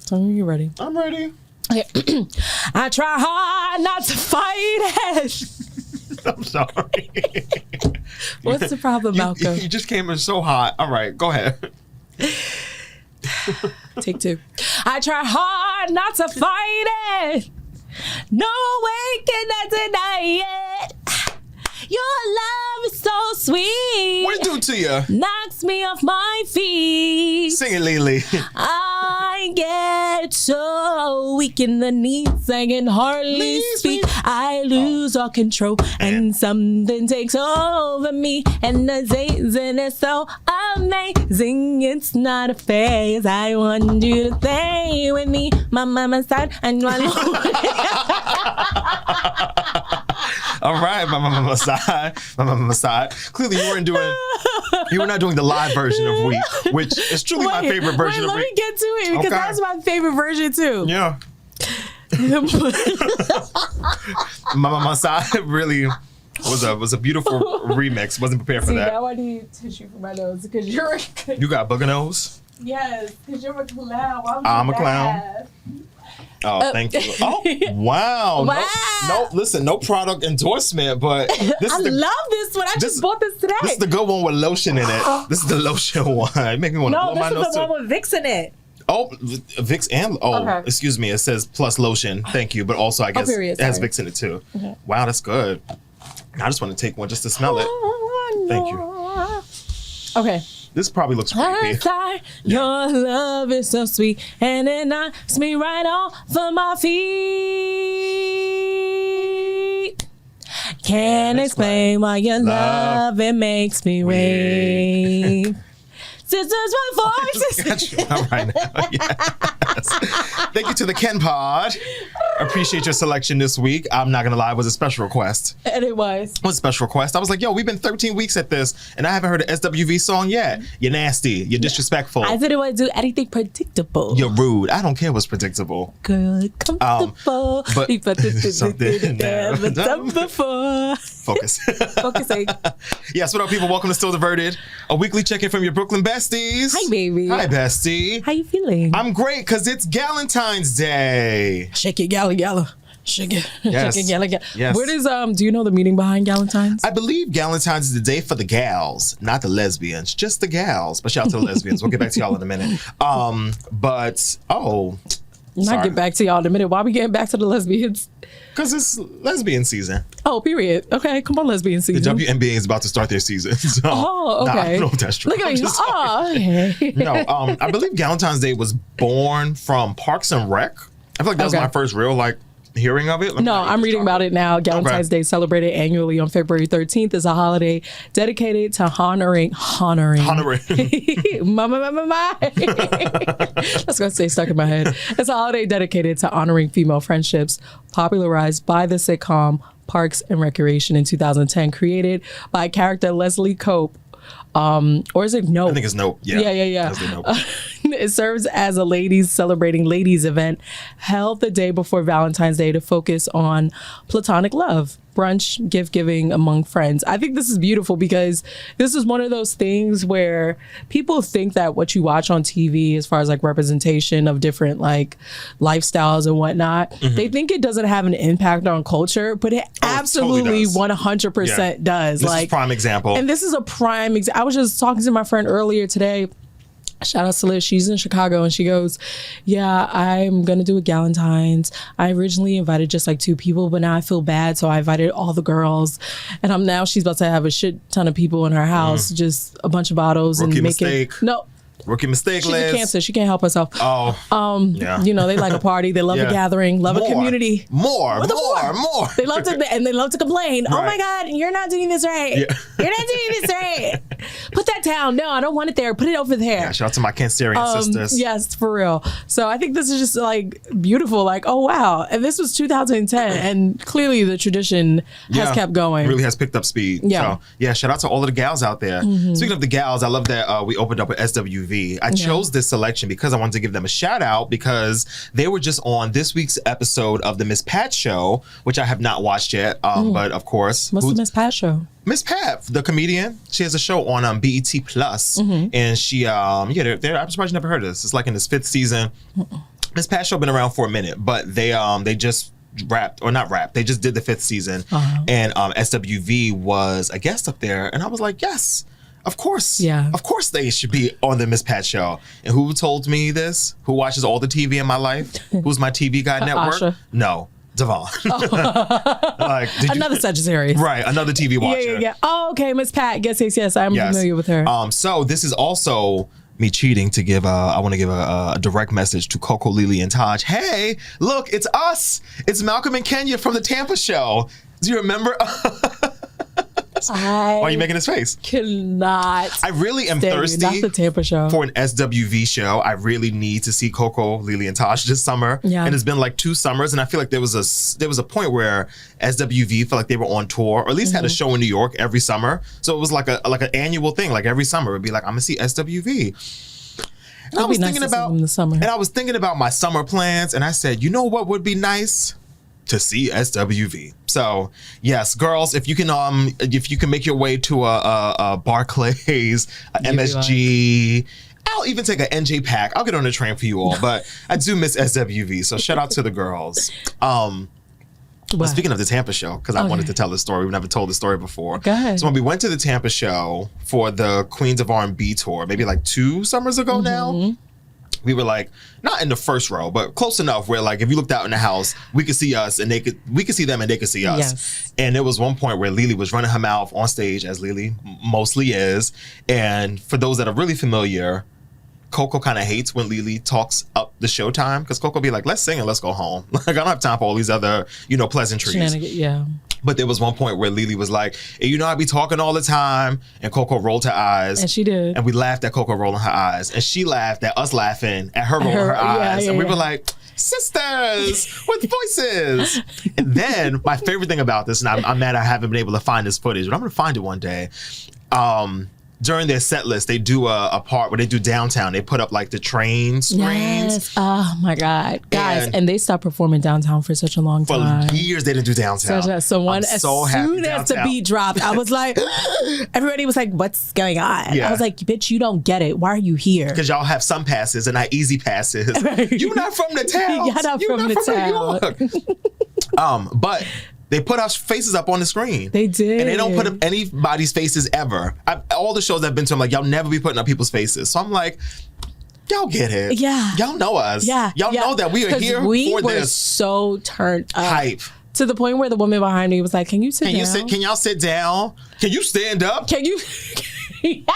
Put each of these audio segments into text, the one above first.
Tell me you're ready. I'm ready. Okay. I try hard not to fight it. I'm sorry. What's the problem, Malcolm? You just came in so hot. All right, go ahead. Take two. I try hard not to fight it. No way can I deny it. Your love is so sweet. What do to you? Knocks me off my feet. Sing it, Lily. I get so weak in the knees, I can hardly speak. I lose all control, and something takes over me. And the season is so amazing, it's not a phase. I want you to stay with me, my mama side and my All right, my mama side. Clearly, you were not doing the live version of Week, which is truly my favorite version of Week. Let me get to it because that's my favorite version too. Yeah. My mama side really was a beautiful remix. Wasn't prepared for that. Now I need tissue for my nose because you're. You got booger nose? Yes, because you're a clown. I'm a clown. Oh, thank you. Oh, wow. No, listen, no product endorsement, but this I love this one. I just bought this today. This is the good one with lotion in it. This is the lotion one. It make me want to blow my nose. No, this is the one with Vicks in it. Oh, Vicks and excuse me. It says plus lotion. Thank you, but also I guess it has Vicks in it too. Okay. Wow, that's good. I just want to take one just to smell it. Thank you. Okay. This probably looks creepy. Your love is so sweet, and it knocks me right off of my feet. Can't explain why your love, it makes me rave. Sisters with voices. All right now. Yes. Thank you to the Ken Pod. Appreciate your selection this week. I'm not gonna lie, it was a special request. And it was. It was a special request. I was like, yo, we've been 13 weeks at this, and I haven't heard an SWV song yet. You're nasty. You're disrespectful. I didn't want to do anything predictable. You're rude. I don't care what's predictable. Girl, comfortable. But something never done before. Focus. Focusing. Yes, what up, people? Welcome to Still Diverted, a weekly check-in from your Brooklyn besties. Hi, baby. Hi, bestie. How you feeling? I'm great, because it's Galentine's Day. Shake it, gala, gala. Shake it. Yes. Shake it, gala, gala. Yes. Where does, do you know the meaning behind Galentine's? I believe Galentine's is the day for the gals, not the lesbians, just the gals. But shout out to the lesbians. We'll get back to y'all in a minute. Not get back to y'all in a minute. Why are we getting back to the lesbians? Because it's lesbian season. Oh, period. Okay, come on, lesbian season. The WNBA is about to start their season. So, okay. I don't know if that's true. Look at you. Oh, okay. No, I believe Galentine's Day was born from Parks and Rec. I feel like that was my first real, hearing of it. No, I'm reading about it now. Galentine's Day, celebrated annually on February 13th, is a holiday dedicated to honoring. My. That's going to stay stuck in my head. It's a holiday dedicated to honoring female friendships, popularized by the sitcom Parks and Recreation in 2010, created by character Leslie Cope. Or is it Nope? I think it's Nope. Yeah. Nope. It serves as a celebrating ladies event held the day before Valentine's Day to focus on platonic love, brunch, gift giving among friends. I think this is beautiful because this is one of those things where people think that what you watch on TV, as far as representation of different lifestyles and whatnot, they think it doesn't have an impact on culture, but it absolutely totally 100% does. This is a prime example. And this is a prime example. I was just talking to my friend earlier today. Shout out to Liz. She's in Chicago, and she goes, yeah, I'm going to do a Galentine's. I originally invited just 2 people, but now I feel bad, so I invited all the girls. And she's about to have a shit ton of people in her house, just a bunch of bottles. Rookie and mistake. Rookie mistake, She's Liz. a Cancer. She can't help herself. Yeah. They like a party. They love a gathering. Love a community. More. They love to complain. Right. Oh my God, you're not doing this right. Yeah. You're not doing this right. Put that down. No, I don't want it there. Put it over there. Yeah, shout out to my Cancerian sisters. Yes, for real. So I think this is just beautiful. Oh wow. And this was 2010, and clearly the tradition has kept going. Really has picked up speed. Yeah. So shout out to all of the gals out there. Speaking of the gals, I love that we opened up with SWV. I chose this selection because I wanted to give them a shout out because they were just on this week's episode of the Miss Pat Show, which I have not watched yet. But of course, what's the Miss Pat Show? Miss Pat, the comedian, she has a show on BET Plus, and she, I'm surprised you never heard of this. It's in its 5th season. Miss Pat show been around for a minute, but they just wrapped, or not wrapped, they just did the 5th season, and SWV was a guest up there, and I was like, yes, of course, of course they should be on the Miss Pat show. And who told me this? Who watches all the TV in my life? Who's my TV guy network? Asha. No, Devon. Like, another Sagittarius. Right, another TV watcher. Yeah. Oh, okay, Miss Pat. Yes. I'm familiar with her. So this is also me cheating to give I want to give a direct message to Coco, Lily, and Taj. Hey, look, it's us. It's Malcolm and Kenya from the Tampa show. Do you remember? Why are you making this face? Cannot. I really am thirsty. Not the Tampa show. For an SWV show. I really need to see Coco, Lily, and Tosh this summer. Yeah. And it's been like 2 summers, and I feel like there was a point where SWV felt like they were on tour, or at least had a show in New York every summer. So it was like an annual thing. Like every summer, it'd be like, I'm gonna see SWV. And I was thinking about the summer. And I was thinking about my summer plans, and I said, you know what would be nice? To see SWV. So yes, girls, if you can make your way to a Barclays, a MSG, I'll even take an NJ pack. I'll get on the train for you all. But I do miss SWV. So shout out to the girls. But speaking of the Tampa show, because I wanted to tell this story. We've never told this story before. Go ahead. So when we went to the Tampa show for the Queens of R&B tour, maybe like 2 summers ago now, we were like, not in the first row, but close enough where like if you looked out in the house, we could see us and we could see them and they could see us. Yes. And there was one point where Lily was running her mouth on stage, as Lily mostly is. And for those that are really familiar, Coco kind of hates when Lily talks up the showtime, because Coco be like, let's sing and let's go home. Like, I don't have time for all these other, pleasantries. Yeah. But there was one point where Lily was like, hey, I be talking all the time. And Coco rolled her eyes. And she did. And we laughed at Coco rolling her eyes. And she laughed at us laughing at her rolling her eyes. And we were like, sisters with voices. And then my favorite thing about this, and I'm mad I haven't been able to find this footage, but I'm going to find it one day. During their set list, they do a part where they do downtown. They put up like the train screens. Yes. Oh my God. Guys, and they stopped performing downtown for such a long time. For years they didn't do downtown. As soon as the beat dropped, I was like, everybody was like, what's going on? Yeah. I was like, bitch, you don't get it. Why are you here? Because y'all have some passes and not easy passes. You're not from the town. You're not from the town. But they put our faces up on the screen. They did. And they don't put up anybody's faces ever. All the shows I've been to, I'm like, y'all never be putting up people's faces. So I'm like, y'all get it. Yeah. Y'all know us. Yeah. Y'all know that we are here we for were this. So turned up. Hype. To the point where the woman behind me was like, can you sit down? Can y'all sit down? Can you stand up? Can you?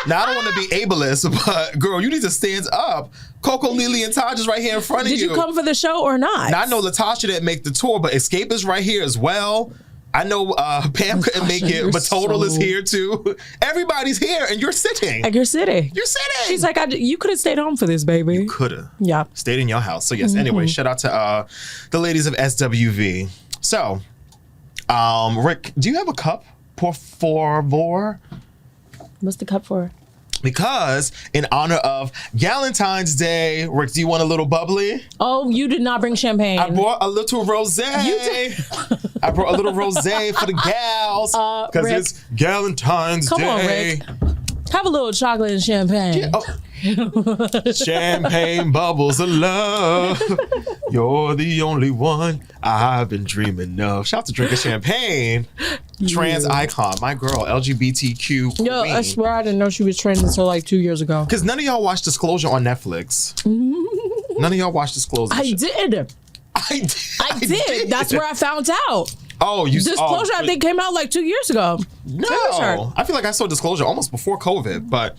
Now, I don't want to be ableist, but girl, you need to stand up. Coco, Lily, and Taj is right here in front of you. Did you come for the show or not? Now, I know Latasha didn't make the tour, but Escape is right here as well. I know Pam couldn't make it, but Total is here too. Everybody's here, and you're sitting. Like, you're sitting. You're sitting. She's like, you could have stayed home for this, baby. You could have. Yeah. Stayed in your house. So yes. Anyway, shout out to the ladies of SWV. So, Rick, do you have a cup? Por favor. What's the cup for? Because in honor of Galentine's Day, Rick, do you want a little bubbly? Oh, you did not bring champagne. I brought a little rosé. You did. I brought a little rosé for the gals because it's Galentine's Day. Come on, Rick. Have a little chocolate and champagne. Yeah, champagne bubbles of love. You're the only one I've been dreaming of. Shout out to drinking champagne. Trans icon, my girl, LGBTQ queen. Yo, I swear I didn't know she was trans until like 2 years ago. Because none of y'all watched Disclosure on Netflix. None of y'all watched Disclosure. I did. I did. That's where I found out. Oh, you Disclosure, I think, came out like 2 years ago. No, I feel like I saw Disclosure almost before COVID, but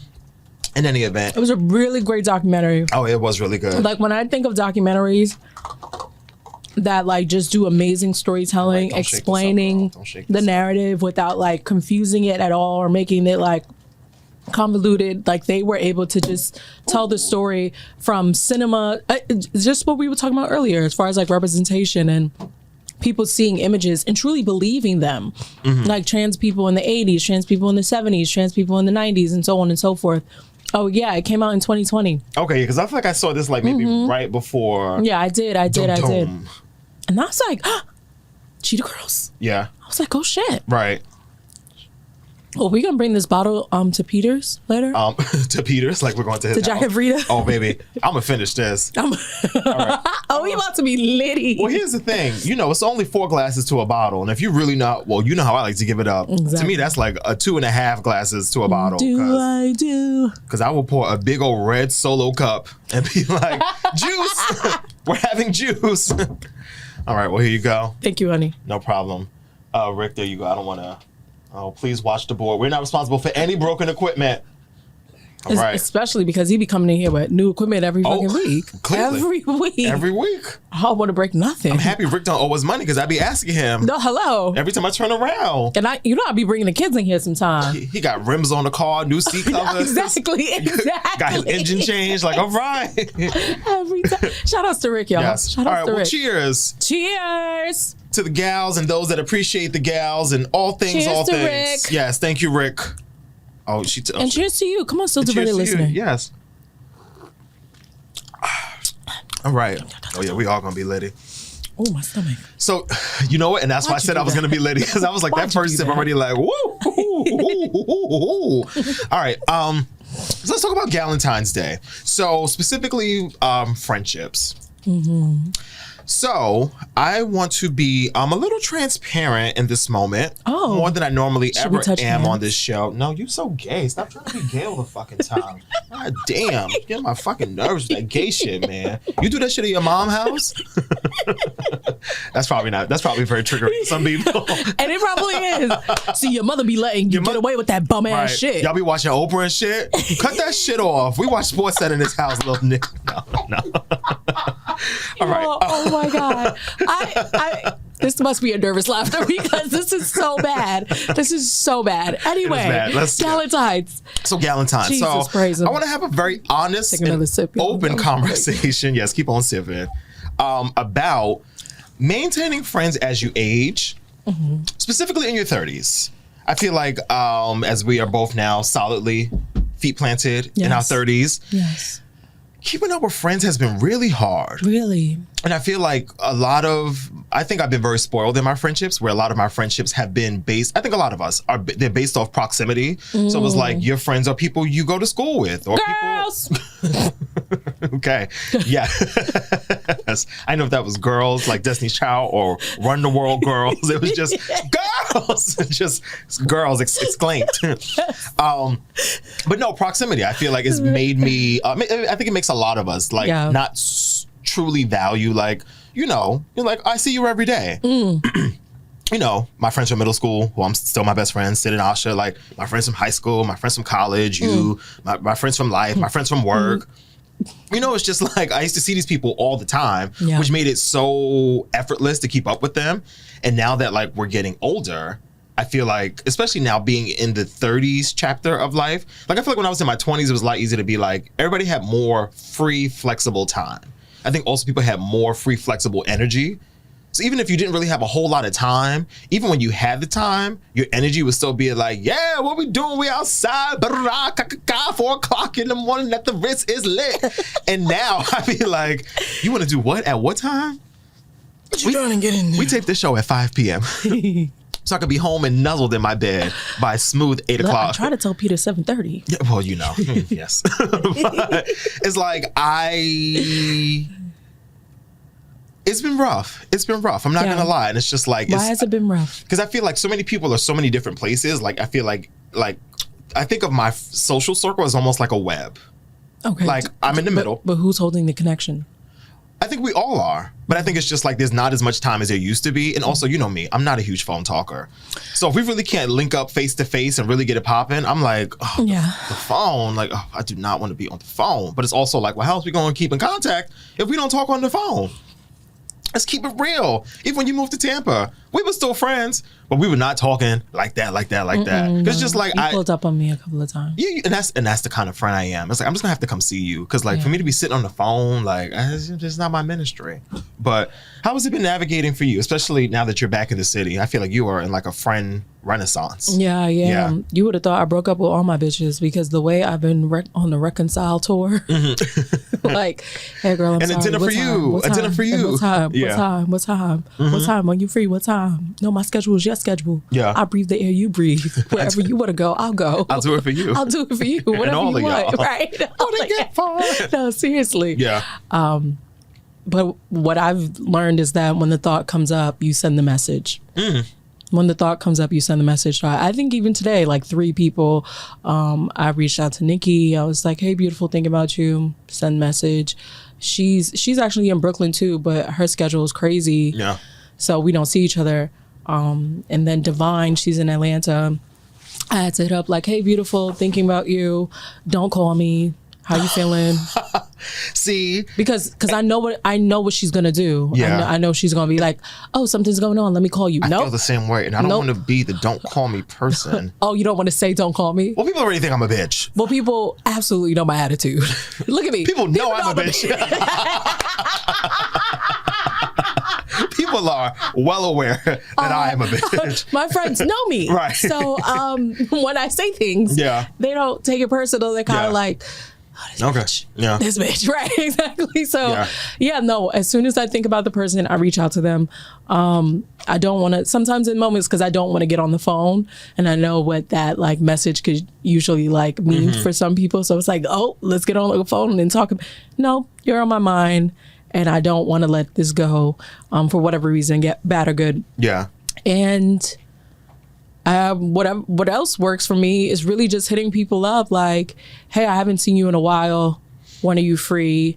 in any event, it was a really great documentary. Oh, it was really good. Like, when I think of documentaries that like just do amazing storytelling, explaining the narrative without like confusing it at all or making it like convoluted, like they were able to just tell the story from cinema, just what we were talking about earlier as far as like representation and people seeing images and truly believing them. Like trans people in the 80s, trans people in the 70s, trans people in the 90s, and so on and so forth. Oh yeah, it came out in 2020. Okay, because I feel like I saw this like maybe right before. Yeah, I did. And I was like, Cheetah Girls. Yeah. I was like, oh shit. Right. Well, we gonna bring this bottle to Peter's later. To Peter's, like we're going to his to Jack house. and Frida. Oh, baby, I'm gonna finish this. All right. Oh, we about to be litty. Well, here's the thing. You know, it's only 4 glasses to a bottle, and if you really not, well, you know how I like to give it up. Exactly. To me, that's like a 2.5 glasses to a bottle. I do? Because I will pour a big old red Solo cup and be like, juice. We're having juice. All right. Well, here you go. Thank you, honey. No problem. Rick, there you go. I don't want to. Oh, please watch the board. We're not responsible for any broken equipment. All right. Especially because he be coming in here with new equipment every fucking week. Clearly. Every week. Every week. I don't want to break nothing. I'm happy Rick don't owe us money because I be asking him. No, hello. Every time I turn around. And I be bringing the kids in here sometime. He got rims on the car, new seat covers. Exactly. Got his engine changed. Like, all right. Every time. Shout outs to Rick, y'all. Yes. Shout All outs right. to Well, Rick. cheers. Cheers. To the gals and those that appreciate the gals and all things, Cheers all to things. Rick. Yes. Thank you, Rick. Oh, And cheers to you. Come on, still cheers Diverted to listener. you. Yes. All right. Oh, yeah. We all going to be litty. Oh, my stomach. So, you know what? And that's why I said I was going to be litty. Because I was like, that first sip already like, woo, woo, woo, woo, woo. All right. So let's talk about Galentine's Day. So specifically, friendships. Mm-hmm. So I want to be a little transparent in this moment. Oh. More than I normally Should ever we touch am hands? on this show. No, you so gay. Stop trying to be gay all the fucking time. God damn. You're getting my fucking nerves with that gay shit, man. You do that shit at your mom's house? That's probably very triggering for some people. And it probably is. See, your mother be letting you get away with that bum ass shit. Y'all be watching Oprah and shit? Cut that shit off. We watch Sports Set in this house, little nigga. No. All right. Oh my God. I this must be a nervous laughter because this is so bad. This is so bad. Anyway, Galentines. So Galentine. Jesus, praise him. I want to have a very honest and open conversation. Yes, keep on sipping. About maintaining friends as you age, specifically in your 30s. I feel like as we are both now solidly feet planted in our 30s. Yes. Keeping up with friends has been really hard. Really? And I feel like I think I've been very spoiled in my friendships, where a lot of my friendships have been based, I think a lot of us they're based off proximity. So it was like your friends are people you go to school with. Or Girls! People. Okay. Yeah. I know if that was girls like Destiny's Child or Run the World Girls. It was just girls. Just girls exclaimed. But no, proximity, I feel like it's made me, I think it makes a lot of us like not truly value, like, you're like, I see you every day. My friends from middle school, who I'm still my best friends, Sid and Asha, like my friends from high school, my friends from college, my friends from life, my friends from work. It's just like I used to see these people all the time, which made it so effortless to keep up with them. And now that like we're getting older, I feel like, especially now being in the 30s chapter of life, like I feel like when I was in my 20s, it was a lot easier to be like, everybody had more free, flexible time. I think also people had more free, flexible energy. So even if you didn't really have a whole lot of time, even when you had the time, your energy would still be like, yeah, what we doing? We outside, 4 o'clock in the morning, that the wrist is lit. And now I be like, you want to do what? At what time? What you trying to get in there? We tape this show at 5 p.m. So I could be home and nuzzled in my bed by smooth 8 o'clock. I try to tell Peter 7:30. Yeah, well, yes. But it's like it's been rough. I'm not gonna lie. And it's just like, why has it been rough? Because I feel like so many people are so many different places. Like I feel like I think of my social circle as almost like a web. Okay. Like I'm in the middle. But who's holding the connection? I think we all are. But I think it's just like there's not as much time as there used to be. And also, you know me, I'm not a huge phone talker. So if we really can't link up face to face and really get it popping, I'm like, the phone, like, I do not want to be on the phone. But it's also like, well, how else we going to keep in contact if we don't talk on the phone? Let's keep it real. Even when you moved to Tampa, we were still friends, but we were not talking like that. Because just like you pulled up on me a couple of times. Yeah, and that's the kind of friend I am. It's like I'm just gonna have to come see you because like for me to be sitting on the phone, like it's just not my ministry. But how has it been navigating for you, especially now that you're back in the city? I feel like you are in like a friend renaissance. Yeah. You would have thought I broke up with all my bitches because the way I've been on the reconcile tour, like, hey girl, I'm sorry. A dinner for you. What time? What time? What time? What time? What time? When you free? What time? time. No, my schedule is your schedule. Yeah. I breathe the air you breathe. Wherever you want to go, I'll go. I'll do it for you. I'll do it for you. Whatever all you of want. y'all. Right? Wanna get far. No, seriously. Yeah. But what I've learned is that when the thought comes up, you send the message. When the thought comes up, you send the message. So I think even today, like 3 people, I reached out to Nikki. I was like, hey, beautiful, thinking about you. Send message. She's actually in Brooklyn too, but her schedule is crazy. Yeah. So we don't see each other. And then Divine, she's in Atlanta. I had to hit up like, hey, beautiful, thinking about you. Don't call me. How you feeling? See, because I know what she's gonna do. Yeah. I know she's gonna be like, oh, something's going on. Let me call you. I Nope. feel the same way, and I don't want to be the don't call me person. Oh, you don't want to say don't call me? Well, people already think I'm a bitch. Well, people absolutely know my attitude. Look at me. People know I'm a bitch. People are well aware that I am a bitch. My friends know me. Right. So when I say things, Yeah. they don't take it personal. They're kind of like, oh, this Okay. bitch. Yeah. This bitch. Right. Exactly. So Yeah. no, as soon as I think about the person, I reach out to them. I don't want to, sometimes in moments, because I don't want to get on the phone, and I know what that like message could usually like mean for some people. So it's like, oh, let's get on the phone and talk. No, you're on my mind, and I don't want to let this go for whatever reason, get bad or good. Yeah. And what else works for me is really just hitting people up like, hey, I haven't seen you in a while. When are you free?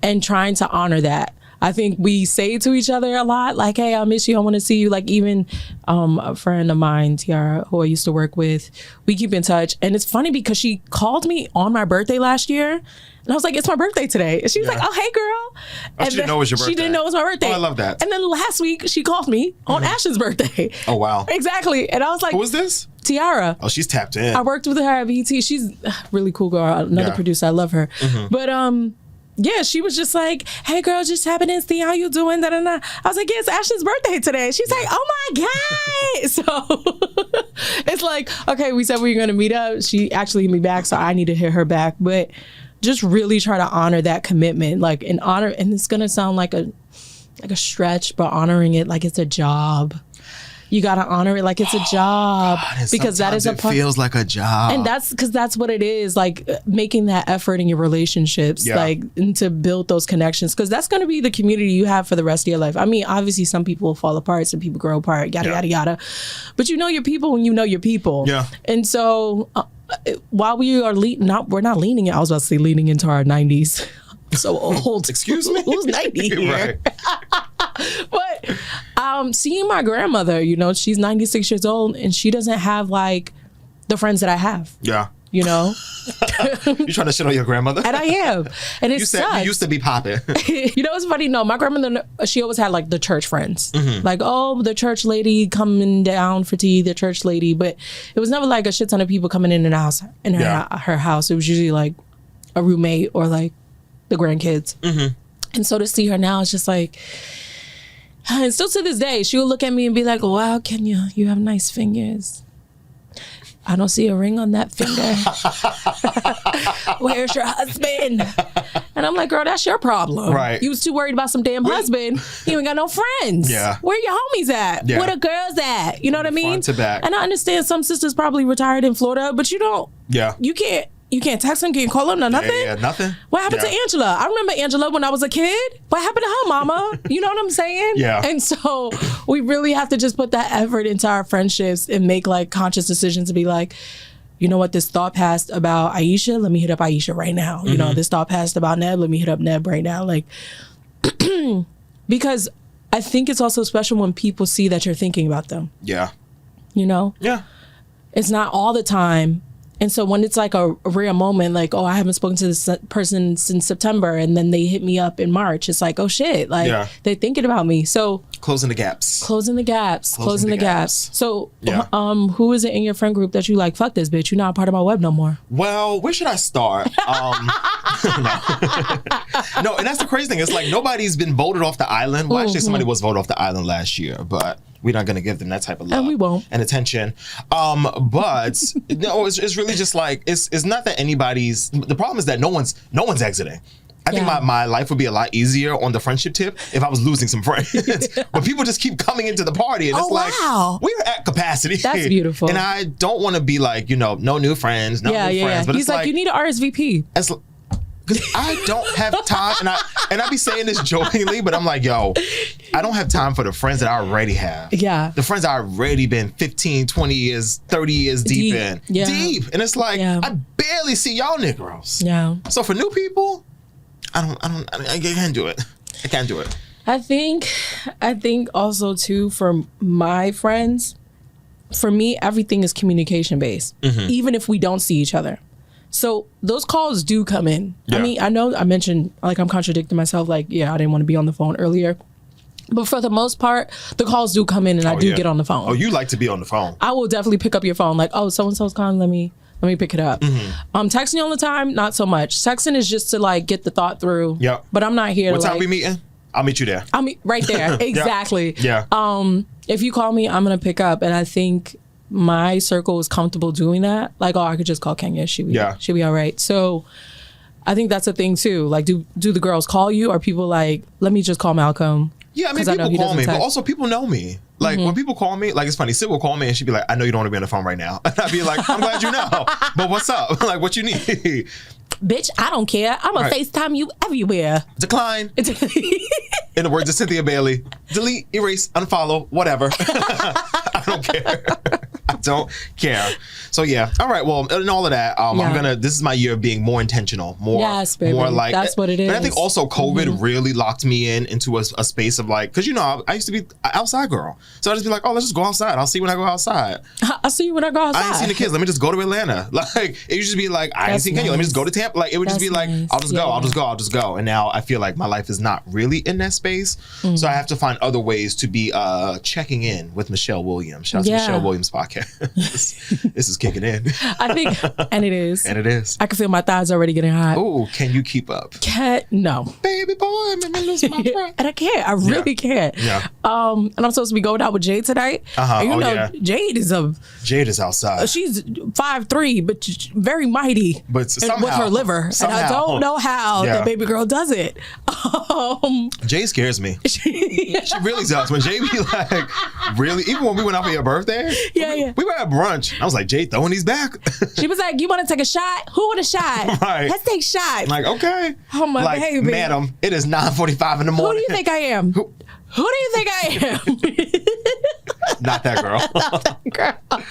And trying to honor that. I think we say to each other a lot, like, hey, I miss you. I want to see you. Like even a friend of mine, Tiara, who I used to work with, we keep in touch. And it's funny because she called me on my birthday last year. And I was like, it's my birthday today. And she was like, oh, hey, girl. And she didn't know it was your birthday. She didn't know it was my birthday. Oh, I love that. And then last week, she called me on Ashton's birthday. Oh, wow. Exactly. And I was like, Who was this? Tiara. Oh, she's tapped in. I worked with her at BET. She's a really cool girl. Another producer. I love her. But yeah, she was just like, hey girl, just happening to see how you doing. Da, da, da. I was like, yeah, it's Ashley's birthday today. She's like, oh my God. So it's like, okay, we said we were gonna meet up. She actually hit me back, so I need to hit her back. But just really try to honor that commitment. Like and it's gonna sound like a stretch, but honoring it like it's a job. You got to honor it like it's a job. God, because that is a part. It feels like a job. And that's because that's what it is, like making that effort in your relationships, like and to build those connections, because that's going to be the community you have for the rest of your life. I mean, obviously some people will fall apart, some people grow apart, yada, yada, yada. But you know your people when you know your people. Yeah. And so while we are we're not leaning, I was about to say leaning into our 90s. So old. Excuse me? Who's 90 here? But seeing my grandmother, you know, she's 96 years old and she doesn't have like the friends that I have. Yeah. You know? You trying to shit on your grandmother? And I am. And it you said sucks. You used to be popping. You know what's funny? No, my grandmother, she always had like the church friends. Like, oh, the church lady coming down for tea, the church lady. But it was never like a shit ton of people coming in and out in her house. It was usually like a roommate or like the grandkids. And so to see her now, it's just like, and still to this day, she'll look at me and be like, wow, Kenya, you have nice fingers. I don't see a ring on that finger. Where's your husband? And I'm like, girl, that's your problem. Right. You was too worried about some damn husband. You ain't got no friends. Yeah. Where your homies at? Yeah. Where the girls at? You know what I mean? Front to back. And I understand some sisters probably retired in Florida, but you don't. Yeah. You can't text them, can't call them, no nothing. Yeah, nothing. What happened to Angela? I remember Angela when I was a kid. What happened to her, mama? You know what I'm saying? Yeah. And so we really have to just put that effort into our friendships and make like conscious decisions to be like, you know what, this thought passed about Aisha, let me hit up Aisha right now. You know, this thought passed about Neb, let me hit up Neb right now. Like, because I think it's also special when people see that you're thinking about them. Yeah. You know? Yeah. It's not all the time. And so when it's like a rare moment, like, oh, I haven't spoken to this person since September, and then they hit me up in March, it's like, oh shit, like they're thinking about me. So closing the gaps. Closing the gaps. So who is it in your friend group that you like, fuck this bitch, you're not a part of my web no more? Well, where should I start? No, and that's the crazy thing. It's like nobody's been voted off the island. Well, actually somebody was voted off the island last year, but we're not going to give them that type of love. And we won't. And attention. But no, it's really just like, it's not that anybody's, the problem is that no one's exiting. I think my life would be a lot easier on the friendship tip if I was losing some friends. But people just keep coming into the party, and it's like, we're at capacity. That's beautiful. And I don't want to be like, no new friends, no new friends. But he's like, you need an RSVP. Because I don't have time, and I be saying this jokingly, but I'm like, yo, I don't have time for the friends that I already have. Yeah. The friends I already been 15, 20 years, 30 years deep in. Yeah. Deep. And it's like, I barely see y'all Negroes. Yeah. So for new people, I can't do it. I can't do it. I think also too, for my friends, for me, everything is communication based, even if we don't see each other. So those calls do come in. Yeah. I mean, I know I mentioned, like, I'm contradicting myself, like, I didn't want to be on the phone earlier. But for the most part, the calls do come in, and I do get on the phone. Oh, you like to be on the phone. I will definitely pick up your phone, like, oh, so-and-so's calling, let me pick it up. Texting you all the time, not so much. Texting is just to, like, get the thought through. Yeah. But I'm not here what time we meeting? I'll meet you there. I'll meet right there. Exactly. Yeah. If you call me, I'm going to pick up. And I think my circle is comfortable doing that. Like, I could just call Kenya. She'll be all right. So I think that's a thing too. Like, do the girls call you, or people like, let me just call Malcolm? Yeah, I mean, people call me, but also people know me. Like, when people call me, like, it's funny, Sid will call me and she'd be like, I know you don't want to be on the phone right now. And I'd be like, I'm glad you know. But what's up? Like, what you need? Bitch, I don't care. I'm going to FaceTime you everywhere. Decline. In the words of Cynthia Bailey, delete, erase, unfollow, whatever. I don't care. I don't care. So yeah. All right. Well, in all of that, this is my year of being more intentional, more like, that's what it is. And I think also COVID really locked me into a space of like, cause I used to be an outside girl. So I just be like, oh, let's just go outside. I'll see you when I go outside. I'll see you when I go outside. I ain't seen the kids. Let me just go to Atlanta. Like, it used to be like, I ain't seen Kenya. Let me just go to Tampa. Like, it would just be like, I'll just go. And now I feel like my life is not really in that space. So I have to find other ways to be checking in with Michelle Williams. Shout out to Michelle Williams podcast. This is kicking in. I think, and it is. And it is. I can feel my thighs already getting hot. Oh, can you keep up? No. Baby boy, make me lose my breath. And I can't. I really can't. Yeah. And I'm supposed to be going out with Jade tonight. And Jade is outside. She's 5'3", but very mighty. But somehow, with her liver. And I don't know how that baby girl does it. Jade scares me. She really does. When Jade be like, really, even when we went out for your birthday, we were at brunch. I was like, Jade throwing these back. She was like, you want to take a shot? Who want a shot? Right. Let's take shots. I'm like, okay. Oh my baby. Madam, it is 9:45 in the morning. Who do you think I am? Who do you think I am? Not that girl. Not that girl.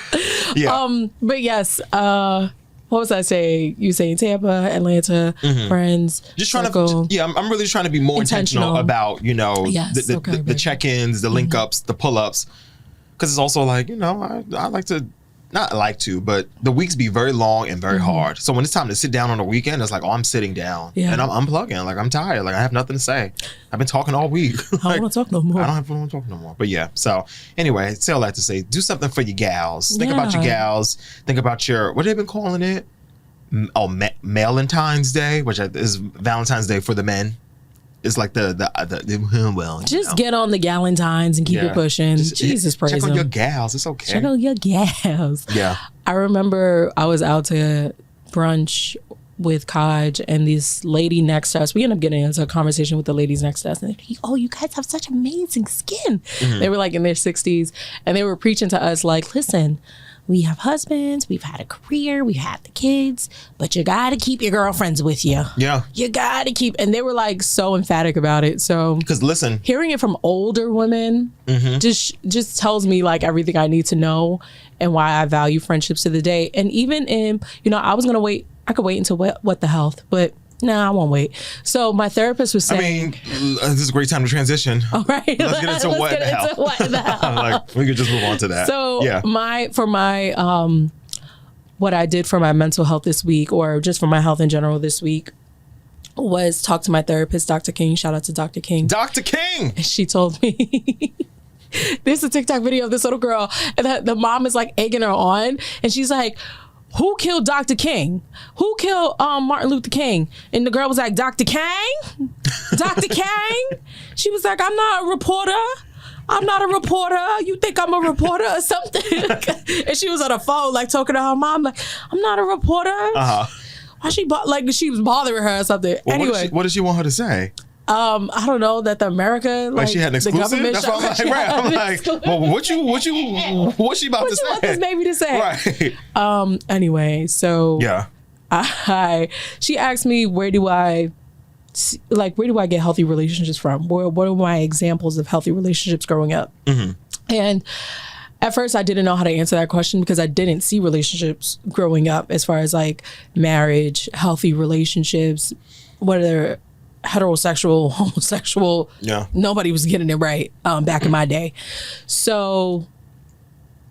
Yeah. But yes, what was I saying? You saying Tampa, Atlanta, friends, just trying to. Yeah, I'm really trying to be more intentional about the check-ins, the link-ups, the pull-ups, because it's also like I like to. Not like to, but the weeks be very long and very hard. So when it's time to sit down on the weekend, it's like, oh, I'm sitting down and I'm unplugging. Like, I'm tired. Like, I have nothing to say. I've been talking all week. I don't want to talk no more. I don't want to talk no more. But yeah. So anyway, say all that to say, do something for your gals. Think about your gals. Think about your, what have they been calling it? Galentines Day, which is Valentine's Day for the men. It's like just get on the Galentines and keep it pushing. Jesus, praise him. Check on your gals. It's okay. Check on your gals. Yeah. I remember I was out to brunch with Kaj and this lady next to us. We ended up getting into a conversation with the ladies next to us. And they're like, oh, you guys have such amazing skin. They were like in their 60s. And they were preaching to us like, listen, we have husbands, we've had a career, we've had the kids, but you gotta keep your girlfriends with you. Yeah. You gotta keep, and they were like so emphatic about it. So, because listen, hearing it from older women just tells me like everything I need to know and why I value friendships to the day. And even in, I was gonna wait, I could wait until what the health, but I won't wait. So my therapist was saying, this is a great time to transition. All right. Let's get into what the hell. Like, we could just move on to that. So what I did for my mental health this week, or just for my health in general this week, was talk to my therapist, Dr. King. Shout out to Dr. King. Dr. King! And she told me, there's a TikTok video of this little girl, and the mom is like egging her on, and she's like, who killed Dr. King? Who killed Martin Luther King? And the girl was like, Dr. King? Dr. King? She was like, I'm not a reporter. I'm not a reporter. You think I'm a reporter or something? And she was on the phone, like, talking to her mom, like, I'm not a reporter. why she like she was bothering her or something. Well, anyway, what did she want her to say? I don't know, that the America like she had an exclusive. That's what I'm like. Right. I'm like, well, what's she about to say? What this baby to say? Right. Anyway, so yeah. She asked me where do I get healthy relationships from? What are my examples of healthy relationships growing up? Mm-hmm. And at first I didn't know how to answer that question because I didn't see relationships growing up as far as like marriage, healthy relationships, whether heterosexual, homosexual. Yeah. Nobody was getting it right back in my day. So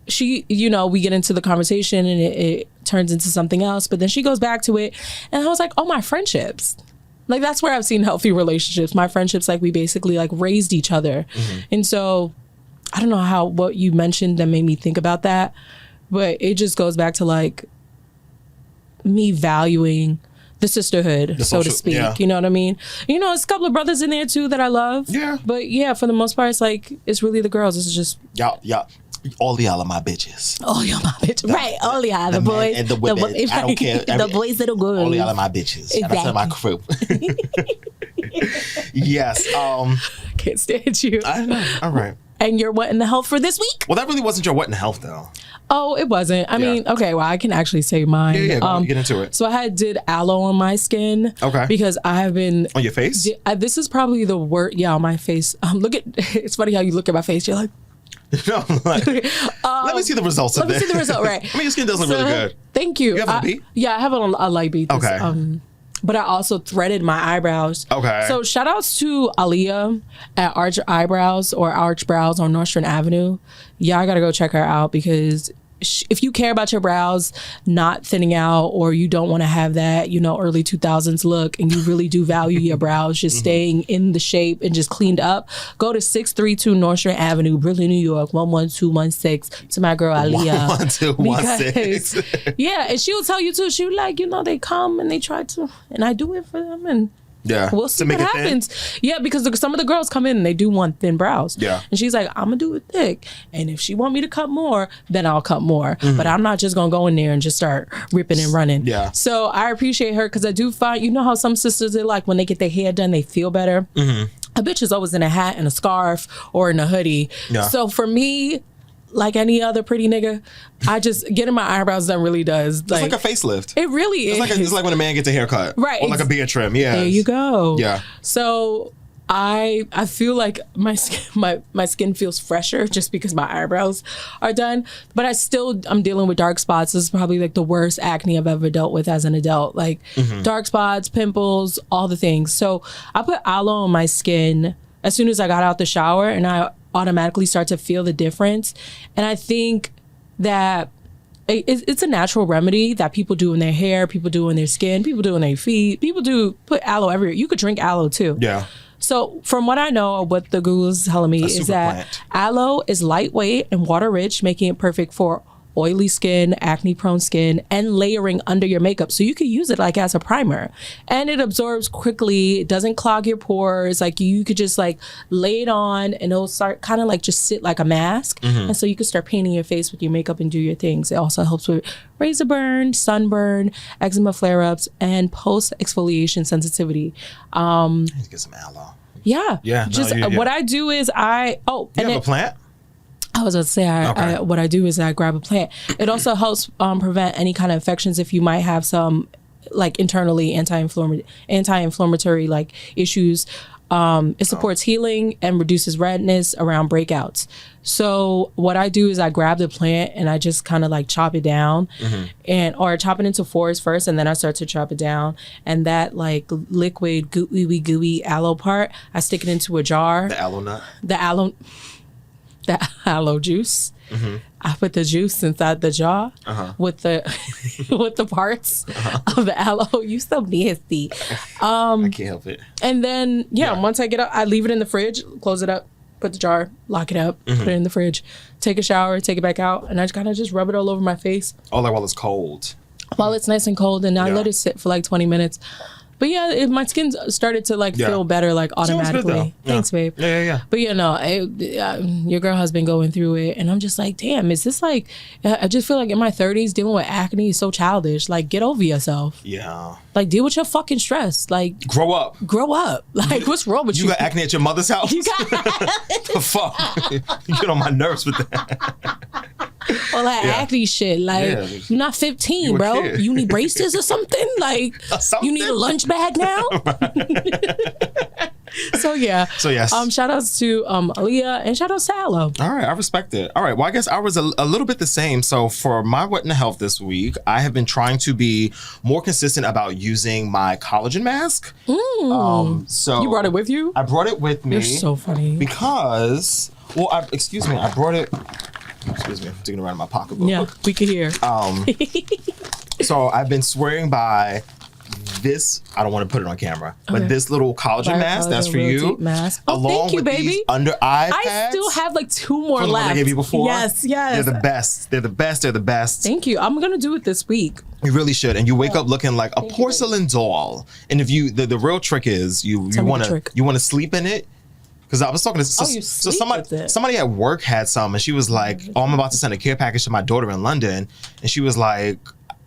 she, we get into the conversation and it turns into something else, but then she goes back to it and I was like, oh, my friendships. Like that's where I've seen healthy relationships. My friendships, like we basically like raised each other. Mm-hmm. And so I don't know what you mentioned that made me think about that, but it just goes back to like me valuing the sisterhood, so to speak. Yeah. You know what I mean? It's a couple of brothers in there too that I love. Yeah. But yeah, for the most part, it's like, it's really the girls. It's just... Yeah. All y'all are my bitches. All y'all my bitches. Right. All y'all. The boys. And the women. I don't care. The boys and the girls. All y'all are my bitches. Exactly. And I tell my crew. Yes. I can't stand you. I know. All right. And your what in the health for this week? Well, that really wasn't your what in the health though. Oh, it wasn't. I mean, okay, well, I can actually say mine. Yeah, get into it. So I did aloe on my skin. Okay. Because I have been... On your face? This is probably the worst... Yeah, on my face. It's funny how you look at my face. You're like... No, let me see the results of this. Let me see the result, right. I mean, your skin does look really good. Thank you. You have a beat? Yeah, I have a light beat. Okay. But I also threaded my eyebrows. Okay. So shout outs to Aaliyah at Arch Eyebrows or Arch Brows on Nostrand Avenue. Yeah, I gotta go check her out because if you care about your brows not thinning out or you don't want to have that, early 2000s look and you really do value your brows just staying in the shape and just cleaned up, go to 632 Nostrand Avenue, Brooklyn, New York, 11216 to my girl Aaliyah. 11216. Yeah, and she'll tell you too. She was like, they come and they try to, and I do it for them and yeah, we'll see what happens. Yeah, because some of the girls come in and they do want thin brows. Yeah. And she's like, I'm going to do it thick. And if she want me to cut more, then I'll cut more. Mm-hmm. But I'm not just going to go in there and just start ripping and running. Yeah. So I appreciate her because I do find, how some sisters are like when they get their hair done, they feel better. Mm-hmm. A bitch is always in a hat and a scarf or in a hoodie. Yeah. So for me, like any other pretty nigga, I just getting my eyebrows done really does. It's like a facelift. It really is. It's like when a man gets a haircut. Right. Or like a beard trim. Yeah. There you go. Yeah. So I feel like my skin feels fresher just because my eyebrows are done. But I'm dealing with dark spots. This is probably like the worst acne I've ever dealt with as an adult. Like dark spots, pimples, all the things. So I put aloe on my skin as soon as I got out the shower and I automatically start to feel the difference. And I think that it's a natural remedy that people do in their hair, people do in their skin, people do in their feet, people do put aloe everywhere. You could drink aloe too. Yeah. So from what I know, what the Google's telling me is that aloe is lightweight and water rich, making it perfect for oily skin, acne prone skin, and layering under your makeup. So you could use it like as a primer and it absorbs quickly. It doesn't clog your pores. Like you could just like lay it on and it'll start kind of like just sit like a mask. And so you could start painting your face with your makeup and do your things. It also helps with razor burn, sunburn, eczema flare-ups, and post exfoliation sensitivity. I need to get some aloe. Yeah. Yeah. What I do is you have a plant? I was going to say, what I do is I grab a plant. It also helps prevent any kind of infections if you might have some like internally anti-inflammatory like issues. It supports healing and reduces redness around breakouts. So what I do is I grab the plant and I just kind of like chop it down or chop it into fours first. And then I start to chop it down. And that like liquid gooey aloe part, I stick it into a jar. The aloe nut? The aloe juice. I put the juice inside the jar with the with the parts of the aloe. You so nasty. I can't help it. And then once I get up, I leave it in the fridge, close it up, put the jar, lock it up, put it in the fridge, take a shower, take it back out, and I kind of just rub it all over my face. Oh, like while it's cold. While it's nice and cold, and I let it sit for like 20 minutes. But yeah, my skin started to feel better automatically. Thanks, babe. Yeah. But your girl has been going through it, and I'm just like, damn, is this I just feel like in my 30s dealing with acne is so childish. Like, get over yourself. Yeah. Like, deal with your fucking stress. Like, grow up. Like, what's wrong with you? You got acne at your mother's house? You got the fuck? You get on my nerves with that. Or acne shit. Like, you're not 15, bro. Kid. You need braces or something? Like, you need a lunch bag now? So yes. Shout outs to Aaliyah and shout outs to Aloe. All right, I respect it. All right, well, I guess I was a little bit the same. So for my What in the Health this week, I have been trying to be more consistent about using my collagen mask. So you brought it with you? I brought it with me. You're so funny. Because, I brought it. Excuse me, I'm digging around in my pocketbook. Yeah, we could hear. So I've been swearing by this. I don't want to put it on camera, but this little collagen mask that's for you. Mask. Along thank you, with baby. these under eye pads. I still have 2 more From the one left. I gave you before. Yes. They're the best. They're the best. Thank you. I'm gonna do it this week. You really should. And you wake up looking like a porcelain doll. And if you, the real trick is you want to sleep in it. Because I was talking to somebody at work had some, and she was like, I'm about to send a care package to my daughter in London, and she was like,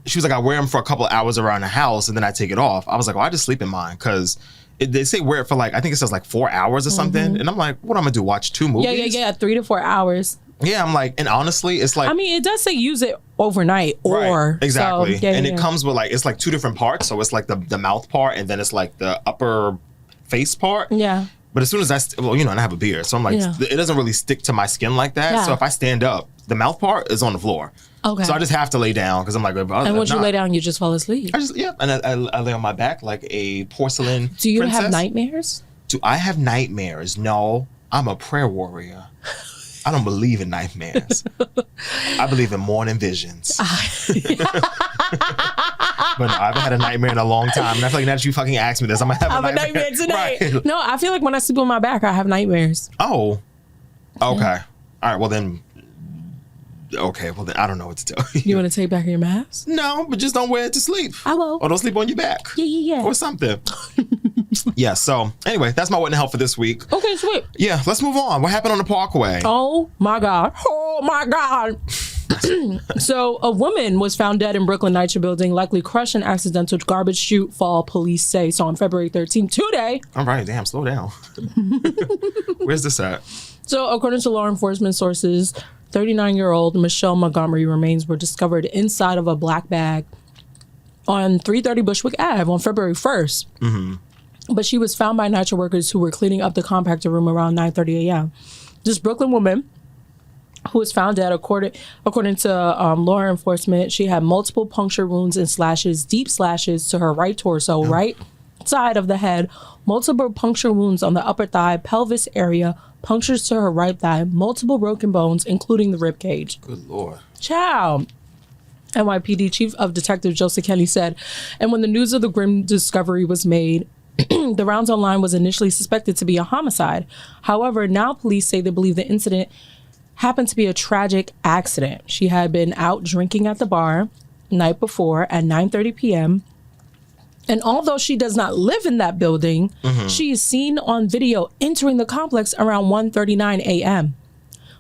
I wear them for a couple of hours around the house, and then I take it off. I was like, well, I just sleep in mine because they say wear it for I think it says 4 hours or something, and I'm like, what am I gonna do? Watch 2 movies? Yeah, 3 to 4 hours. Yeah, I'm like, and honestly, it's like, I mean, it does say use it overnight or exactly, so, and it comes with it's 2 different parts, so it's the mouth part, and then it's the upper face part. Yeah. But as soon as and I have a beard, so I'm like, it doesn't really stick to my skin like that. Yeah. So if I stand up, the mouth part is on the floor. Okay. So I just have to lay down because I'm like, and once you lay down, you just fall asleep. And I lay on my back like a porcelain Do you princess. have nightmares? Do I have nightmares? No, I'm a prayer warrior. I don't believe in nightmares. I believe in morning visions. But no, I haven't had a nightmare in a long time. And I feel like now that you fucking asked me this, I'm going to have a nightmare tonight. Right. No, I feel like when I sleep on my back, I have nightmares. Oh. Okay. All right. Well, then. Okay. Well, then I don't know what to tell you. You want to take back your mask? No, but just don't wear it to sleep. I will. Or don't sleep on your back. Yeah. Or something. Yeah. So anyway, that's my What in the Hell for this week. Okay, sweet. Yeah. Let's move on. What happened on the Parkway? Oh, my God. So a woman was found dead in Brooklyn NYCHA building, likely crushed in accidental garbage chute fall, police say. So on February 13th, today. All right, damn, slow down. Where's this at? So according to law enforcement sources, 39-year-old Michelle Montgomery remains were discovered inside of a black bag on 330 Bushwick Ave on February 1st. Mm-hmm. But she was found by NYCHA workers who were cleaning up the compactor room around 9:30 a.m. This Brooklyn woman, who was found dead, according to law enforcement, she had multiple puncture wounds and slashes, deep slashes to her right torso, right side of the head, multiple puncture wounds on the upper thigh, pelvis area, punctures to her right thigh, multiple broken bones, including the rib cage. Good Lord. Ciao. NYPD Chief of Detective Joseph Kelly said, and when the news of the grim discovery was made, the rounds online was initially suspected to be a homicide. However, now police say they believe the incident happened to be a tragic accident. She had been out drinking at the bar night before at 9:30 p.m. And although she does not live in that building, she is seen on video entering the complex around 1:39 a.m.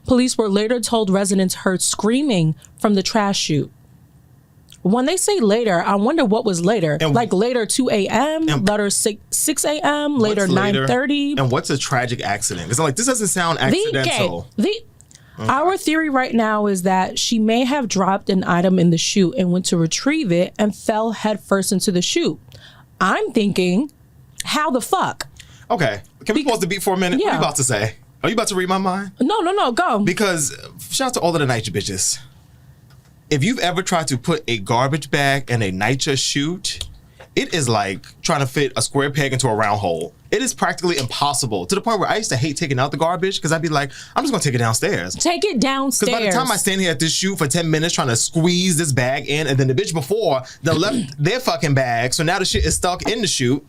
Police were later told residents heard screaming from the trash chute. When they say later, I wonder what was later. Later 2 a.m., later 6 a.m., later 9:30. And what's a tragic accident? Because this doesn't sound accidental. Our theory right now is that she may have dropped an item in the chute and went to retrieve it and fell headfirst into the chute. I'm thinking, how the fuck? Okay. Can we pause the beat for a minute? Yeah. What are you about to say? Are you about to read my mind? No, go. Because shout out to all of the NYCHA bitches. If you've ever tried to put a garbage bag in a NYCHA chute, it is like trying to fit a square peg into a round hole. It is practically impossible, to the point where I used to hate taking out the garbage because I'd be like, I'm just going to take it downstairs. Take it downstairs. Because by the time I stand here at this chute for 10 minutes trying to squeeze this bag in, and then the bitch before, they left their fucking bag, so now the shit is stuck in the chute.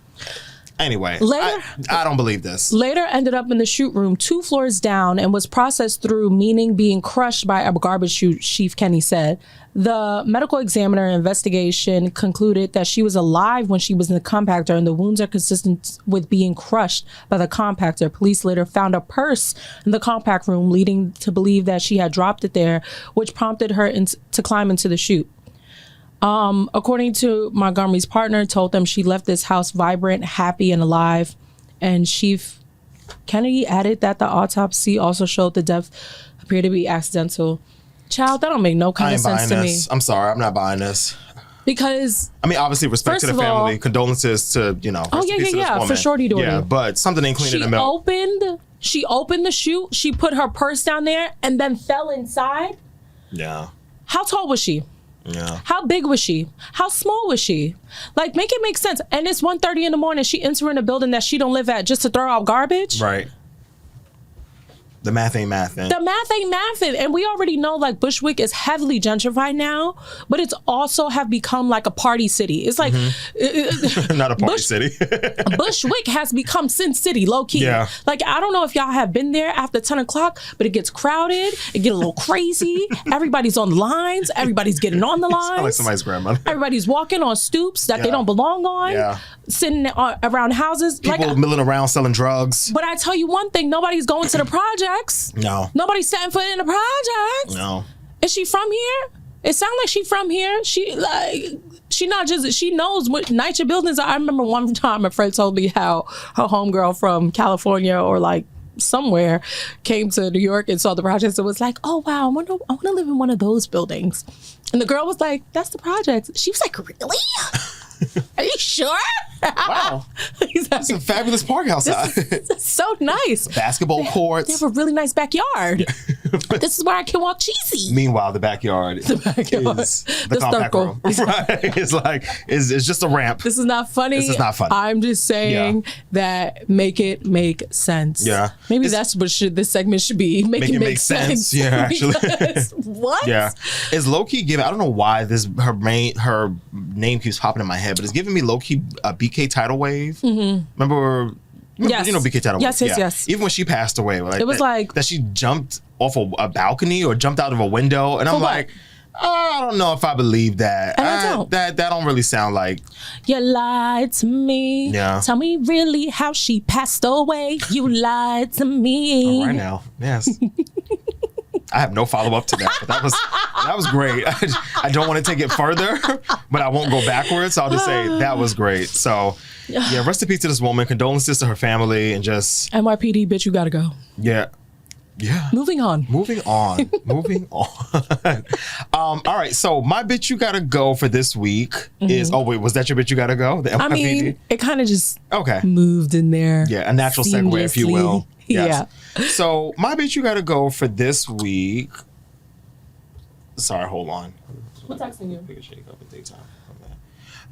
Anyway, Later, I don't believe this. Later ended up in the chute room 2 floors down and was processed through, meaning being crushed by a garbage chute, Chief Kenny said. The medical examiner investigation concluded that she was alive when she was in the compactor and the wounds are consistent with being crushed by the compactor. Police later found a purse in the compact room, leading to believe that she had dropped it there, which prompted her to climb into the chute. According to Montgomery's partner, told them she left this house vibrant, happy, and alive. And Chief Kennedy added that the autopsy also showed the death appeared to be accidental. Child, that don't make no kind of sense to me. I'm sorry, I'm not buying this. Because I mean, obviously, respect to the family, condolences to for Shorty Dory. Yeah, but something ain't clean in the milk. She opened the chute. She put her purse down there and then fell inside. Yeah. How tall was she? Yeah. How big was she? How small was she? Like, make it make sense. And it's 1:30 in the morning. She entering a building that she don't live at just to throw out garbage. Right. The math ain't mathin'. The math ain't mathin'. And we already know, like, Bushwick is heavily gentrified now, but it's also have become like a party city. It's like... Not a party city. Bushwick has become Sin City, low-key. Yeah. Like, I don't know if y'all have been there after 10 o'clock, but it gets crowded. It get a little crazy. Everybody's on the lines. Everybody's getting on the lines. Sound like somebody's grandmother. Everybody's walking on stoops that they don't belong on. Yeah. Sitting around houses. People milling around selling drugs. But I tell you one thing, nobody's going to the projects. No. Nobody's setting foot in the projects. No. Is she from here? It sounds like she from here. She not just, she knows what NYCHA buildings are. I remember one time a friend told me how her homegirl from California or like somewhere came to New York and saw the projects and was like, oh wow, I want to live in one of those buildings. And the girl was like, that's the projects. She was like, really? Are you sure? Wow. It's a fabulous park outside. It's so nice. Basketball courts. They have a really nice backyard. This is where I can walk cheesy. Meanwhile, the backyard is the compact circle. room. Right. It's like, it's just a ramp. This is not funny. This is not funny. I'm just saying that make it make sense. Yeah. Maybe that's what this segment should be. Make it make sense. Yeah, actually. What? Yeah. It's low-key giving, I don't know why her name keeps popping in my head, but it's giving me low-key a BK Tidal Wave. Mm-hmm. Remember, yes. You know BK Tidal Wave? Yes. Even when she passed away, like it was like that she jumped off a balcony or jumped out of a window, and I'm like, I don't know if I believe that. And I don't. That don't really sound like. You lied to me. Yeah. Tell me really how she passed away. You lied to me. Right now, yes. I have no follow up to that, but that was great. I don't want to take it further, but I won't go backwards. So I'll just say that was great. So yeah, rest in peace to this woman. Condolences to her family and just NYPD, bitch, you gotta go. Yeah. Moving on. All right. So my bitch you gotta go for this week is. Oh wait, was that your bitch you gotta go? The NYPD? I mean, it kind of just moved in there. Yeah, a natural segue, if you will. Yes. Yeah. So my bitch you gotta go for this week. Sorry, hold on. Who's texting you?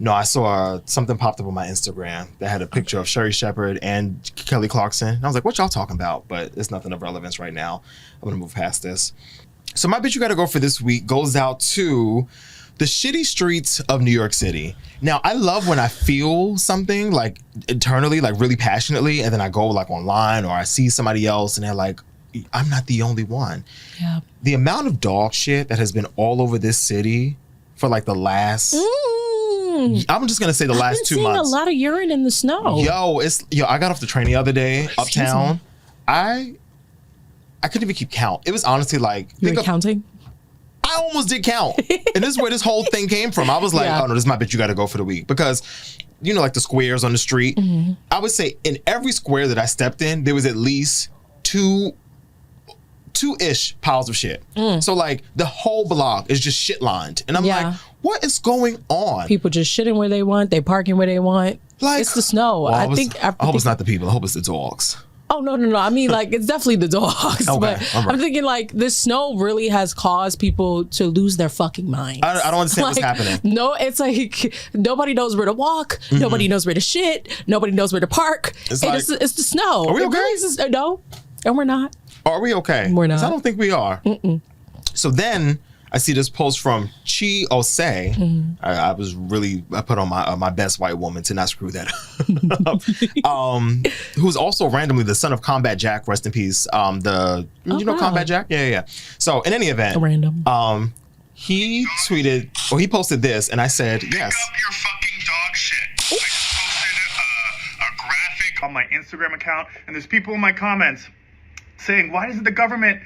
No, I saw something popped up on my Instagram that had a picture of Sherry Shepherd and Kelly Clarkson. And I was like, what y'all talking about? But it's nothing of relevance right now. I'm gonna move past this. So my bitch you gotta go for this week goes out to the shitty streets of New York City. Now, I love when I feel something like internally, like really passionately, and then I go like online or I see somebody else and they're like, I'm not the only one. Yeah. The amount of dog shit that has been all over this city for like the last... I'm just gonna say the last 2 months. I've been seeing a lot of urine in the snow. I got off the train the other day uptown. I couldn't even keep count. It was honestly like... You were counting? I almost did count. And this is where this whole thing came from. I was like, oh no, this is my bitch you gotta go for the week. Because, you know, like the squares on the street, I would say in every square that I stepped in, there was at least two-ish piles of shit. So like the whole block is just shit lined. And I'm like, what is going on? People just shitting where they want. They parking where they want. Like, it's the snow. Well, I hope it's not the people. I hope it's the dogs. Oh, no. I mean, like, it's definitely the dogs. Okay, but right. I'm thinking, like, this snow really has caused people to lose their fucking minds. I don't understand what's happening. No, it's like nobody knows where to walk. Nobody knows where to shit. Nobody knows where to park. It's the snow. Are we okay? No, and we're not. Are we okay? We're not. I don't think we are. So then I see this post from Rosé. I put on my best white woman to not screw that up. Who's also randomly the son of Combat Jack, rest in peace. You know Combat Jack? Yeah. So in any event, random. He tweeted, or he posted this, and I said, yes. Pick up your fucking dog shit. I just posted a graphic on my Instagram account, and there's people in my comments saying, why doesn't the government,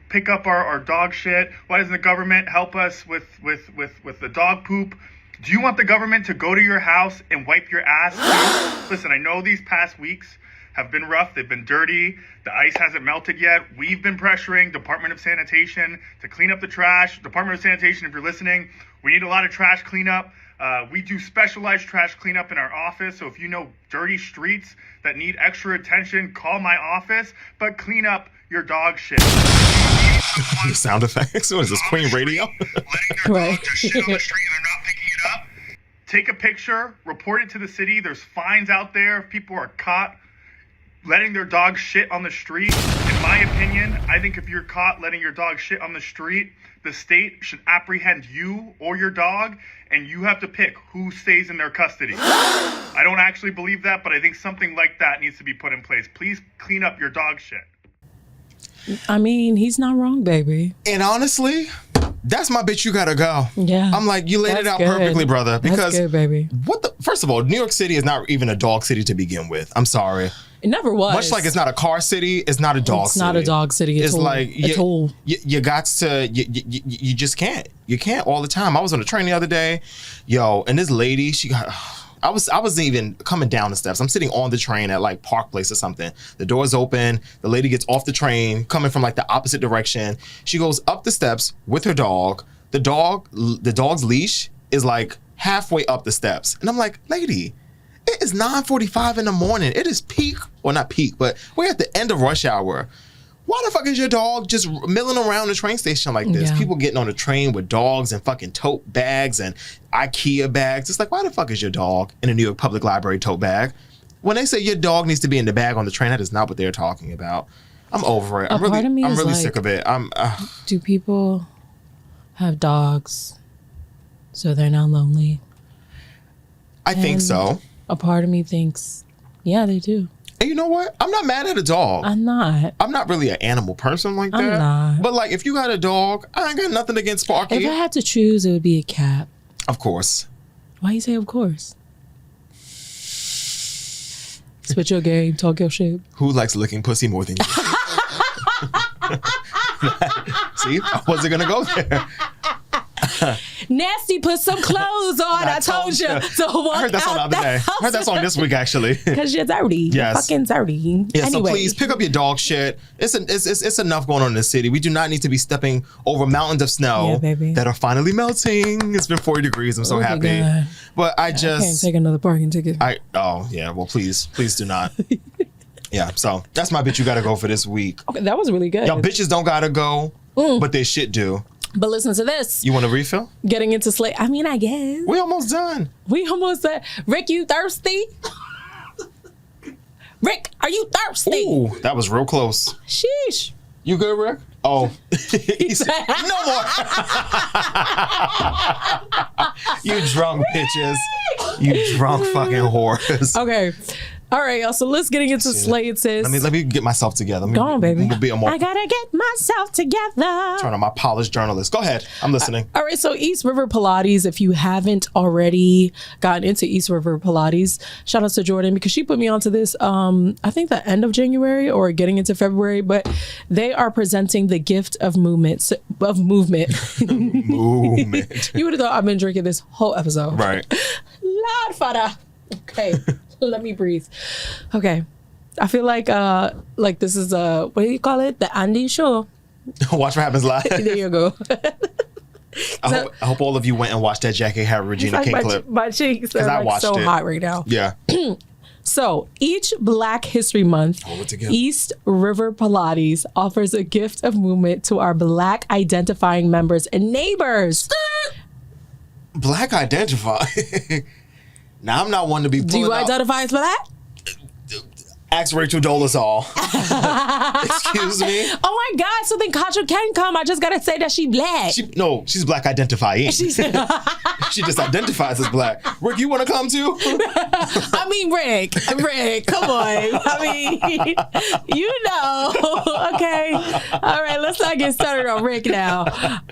pick up our dog shit? Why doesn't the government help us with the dog poop? Do you want the government to go to your house and wipe your ass? Listen, I know these past weeks have been rough. They've been dirty. The ice hasn't melted yet. We've been pressuring Department of Sanitation to clean up the trash. Department of Sanitation, if you're listening, we need a lot of trash cleanup. We do specialized trash cleanup in our office. So if you know dirty streets that need extra attention, call my office, but clean up your dog shit. The sound effects? What is this, Queen Radio? Letting their dog just shit on the street and they're not picking it up. Take a picture, report it to the city. There's fines out there if people are caught letting their dog shit on the street. In my opinion, I think if you're caught letting your dog shit on the street, the state should apprehend you or your dog, and you have to pick who stays in their custody. I don't actually believe that, but I think something like that needs to be put in place. Please clean up your dog shit. I mean, he's not wrong, baby. And honestly, that's my bitch. You gotta go. Yeah. I'm like, you laid it out perfectly, brother. Because that's good, baby. First of all, New York City is not even a dog city to begin with. I'm sorry. It never was. Much like it's not a car city, it's not a dog city. It's not a dog city. It's like you got to. You just can't. You can't all the time. I was on a train the other day, and this lady, she got. I wasn't even coming down the steps. I'm sitting on the train at like Park Place or something. The door's open. The lady gets off the train, coming from like the opposite direction. She goes up the steps with her dog. The dog's leash is like halfway up the steps, and I'm like, lady. It is 9:45 in the morning. It is peak, well, not peak, but we're at the end of rush hour. Why the fuck is your dog just milling around the train station like this? Yeah. People getting on the train with dogs and fucking tote bags and IKEA bags. It's like, why the fuck is your dog in a New York Public Library tote bag? When they say your dog needs to be in the bag on the train, that is not what they're talking about. I'm over it. I'm really sick of it. Do people have dogs so they're not lonely? I think so. A part of me thinks, yeah, they do. And you know what? I'm not mad at a dog. I'm not. I'm not really an animal person like that. I'm not. But like, if you got a dog, I ain't got nothing against Sparky. If I had to choose, it would be a cat. Of course. Why you say of course? Spit your game, talk your shit. Who likes licking pussy more than you? See, I wasn't gonna go there. Nasty, put some clothes on. I told you to walk. I heard that song the other day. I heard that song this week actually. Because you're dirty. Yes. You're fucking dirty. Yeah, anyway. so please pick up your dog shit. It's enough going on in the city. We do not need to be stepping over mountains of snow that are finally melting. It's been 40 degrees. I'm so happy. God. But I can't take another parking ticket. Well, please do not. Yeah, so that's my bitch you gotta go for this week. Okay, that was really good. Y'all bitches don't gotta go, but they shit do. But listen to this. You want a refill? Getting into Slay. I mean, I guess. We almost done. Rick, you thirsty? Rick, are you thirsty? Ooh, that was real close. Sheesh. You good, Rick? Oh. He said, no more. You drunk bitches. You drunk fucking whores. Okay. All right, y'all. So let's get into Slay It Sis. Let me get myself together. Go on, baby. I gotta get myself together. Turn on my polished journalist. Go ahead. I'm listening. All right. So East River Pilates, if you haven't already gotten into East River Pilates, shout out to Jordan because she put me onto this, I think the end of January or getting into February, but they are presenting the gift of movement. Movement. You would have thought I've been drinking this whole episode. Right. Lord Father. Okay. Let me breathe. Okay. I feel like this is what do you call it? The Andy show. Watch what happens live. There you go. I hope all of you went and watched that Jackie Harry Regina King clip. My cheeks are like so hot right now. Yeah. So each Black History Month, East River Pilates offers a gift of movement to our Black identifying members and neighbors. Black identifying? Now, I'm not one to be pulling Do you identify as Black? Ask Rachel Dolezal. Excuse me? Oh my God, so then Katja can come. I just gotta say that she black. She's black identifying. She just identifies as black. Rick, you want to come too? I mean, Rick, come on. I mean, okay. All right, let's not get started on Rick now.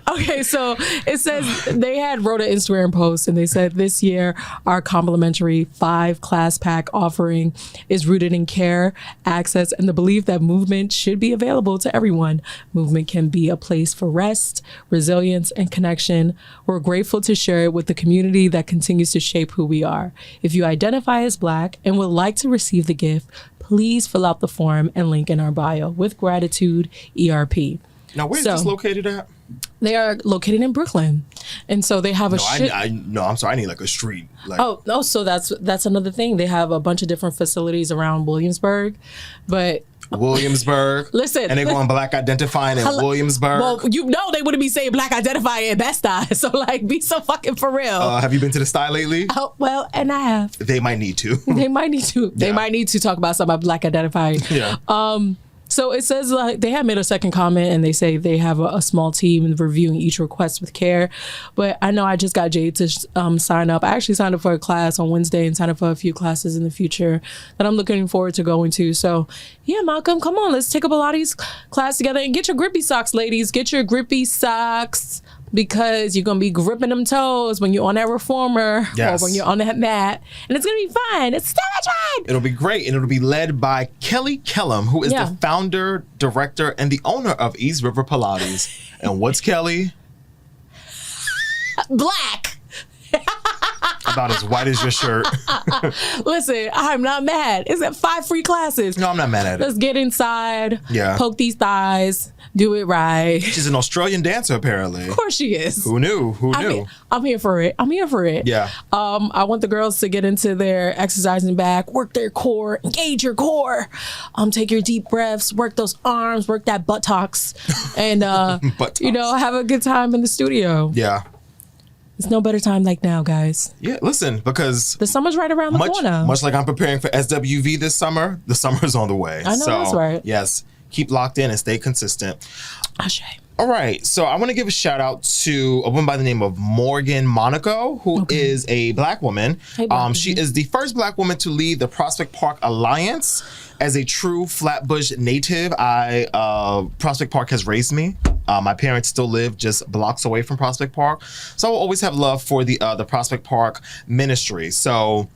Okay, so it says they wrote an Instagram post and they said this year our complimentary 5-class pack offering is rooted in care, access, and the belief that movement should be available to everyone. Movement can be a place for rest, resilience, and connection. We're grateful to share it with the community that continues to shape who we are. If you identify as Black and would like to receive the gift, please fill out the form and link in our bio. With gratitude, ERP. Now, where's this located at? They are located in Brooklyn, and so they have I'm sorry. I need like a street. So that's another thing. They have a bunch of different facilities around Williamsburg, but Williamsburg. Listen, and they're going Black identifying in Williamsburg. Well, they wouldn't be saying Black identifying in Best-Eye, so like, be so fucking for real. Have you been to the Style lately? Oh, well, and I have. They might need to. They might need to. They might need to talk about something about Black identifying. Yeah. So it says like they have made a second comment and they say they have a small team reviewing each request with care. But I know I just got Jade to sign up. I actually signed up for a class on Wednesday and signed up for a few classes in the future that I'm looking forward to going to. So yeah, Malcolm, come on, let's take up Pilates class together and get your grippy socks, ladies. Get your grippy socks, because you're going to be gripping them toes when you're on that reformer or when you're on that mat. And it's going to be fun. It's so much fun. It'll be great. And it'll be led by Kelly Kellum, who is the founder, director, and the owner of East River Pilates. And what's Kelly? Black. About as white as your shirt. Listen, I'm not mad. It's at 5 free classes. No, I'm not mad at it. Let's get inside. Yeah. Poke these thighs. Do it right. She's an Australian dancer, apparently. Of course she is. Who knew? I'm here for it. Yeah. I want the girls to get into their exercising back, work their core, engage your core. Take your deep breaths, work those arms, work that buttocks, and have a good time in the studio. Yeah. There's no better time like now, guys. Yeah, listen, because the summer's right around the corner. Much like I'm preparing for SWV this summer, the summer's on the way. I know, that's right. Yes, keep locked in and stay consistent. Ashe. All right, so I want to give a shout out to a woman by the name of Morgan Monaco, who is a Black woman. Hey, she is the first Black woman to lead the Prospect Park Alliance. As a true Flatbush native, Prospect Park has raised me. My parents still live just blocks away from Prospect Park, so I will always have love for the Prospect Park ministry. So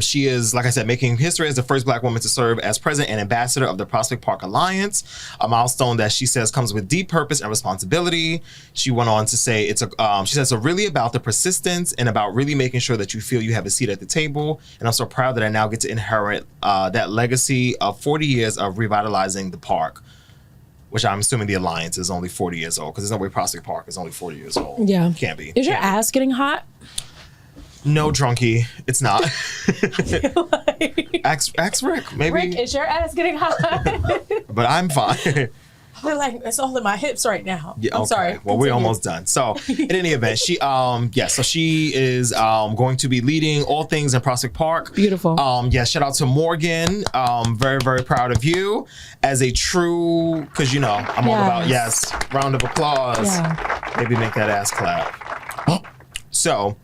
she is, like I said, making history as the first Black woman to serve as president and ambassador of the Prospect Park Alliance, a milestone that she says comes with deep purpose and responsibility. She went on to say she says, so really about the persistence and about really making sure that you feel you have a seat at the table. And I'm so proud that I now get to inherit that legacy of 40 years of revitalizing the park, which I'm assuming the Alliance is only 40 years old, because there's no way Prospect Park is only 40 years old. Yeah. Can't be. Is your ass getting hot? No, drunkie, it's not. Ask Rick, maybe. Rick, is your ass getting hot? But I'm fine. I feel like it's all in my hips right now. Yeah, I'm sorry. Well, we're almost done. So, in any event, she is going to be leading all things in Prospect Park. Beautiful. Shout out to Morgan. Very, very proud of you as a true, because I'm all about round of applause. Yeah. Maybe make that ass clap. So,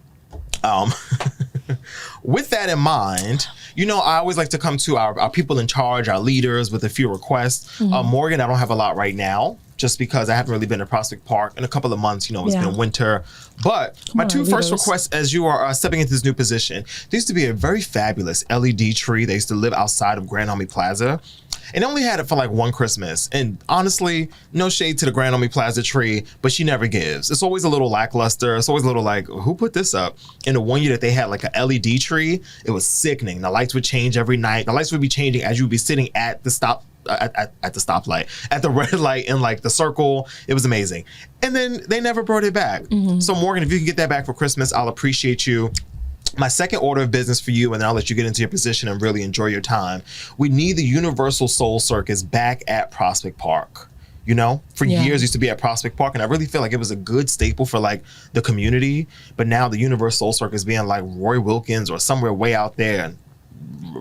with that in mind, I always like to come to our people in charge, our leaders, with a few requests. Morgan, I don't have a lot right now, just because I haven't really been to Prospect Park in a couple of months. It's been winter. But my two first requests, as you are stepping into this new position, there used to be a very fabulous LED tree that used to live outside of Grand Army Plaza. And they only had it for like one Christmas. And honestly, no shade to the Grand Army Plaza tree, but she never gives. It's always a little lackluster. It's always a little like, who put this up? And the one year that they had like a LED tree, it was sickening. The lights would change every night. The lights would be changing as you would be sitting at the at the stoplight, at the red light in like the circle. It was amazing. And then they never brought it back. So Morgan, if you can get that back for Christmas, I'll appreciate you. My second order of business for you, and then I'll let you get into your position and really enjoy your time. We need the Universal Soul Circus back at Prospect Park. For years used to be at Prospect Park, and I really feel like it was a good staple for like the community. But now the Universal Soul Circus being like Roy Wilkins or somewhere way out there, and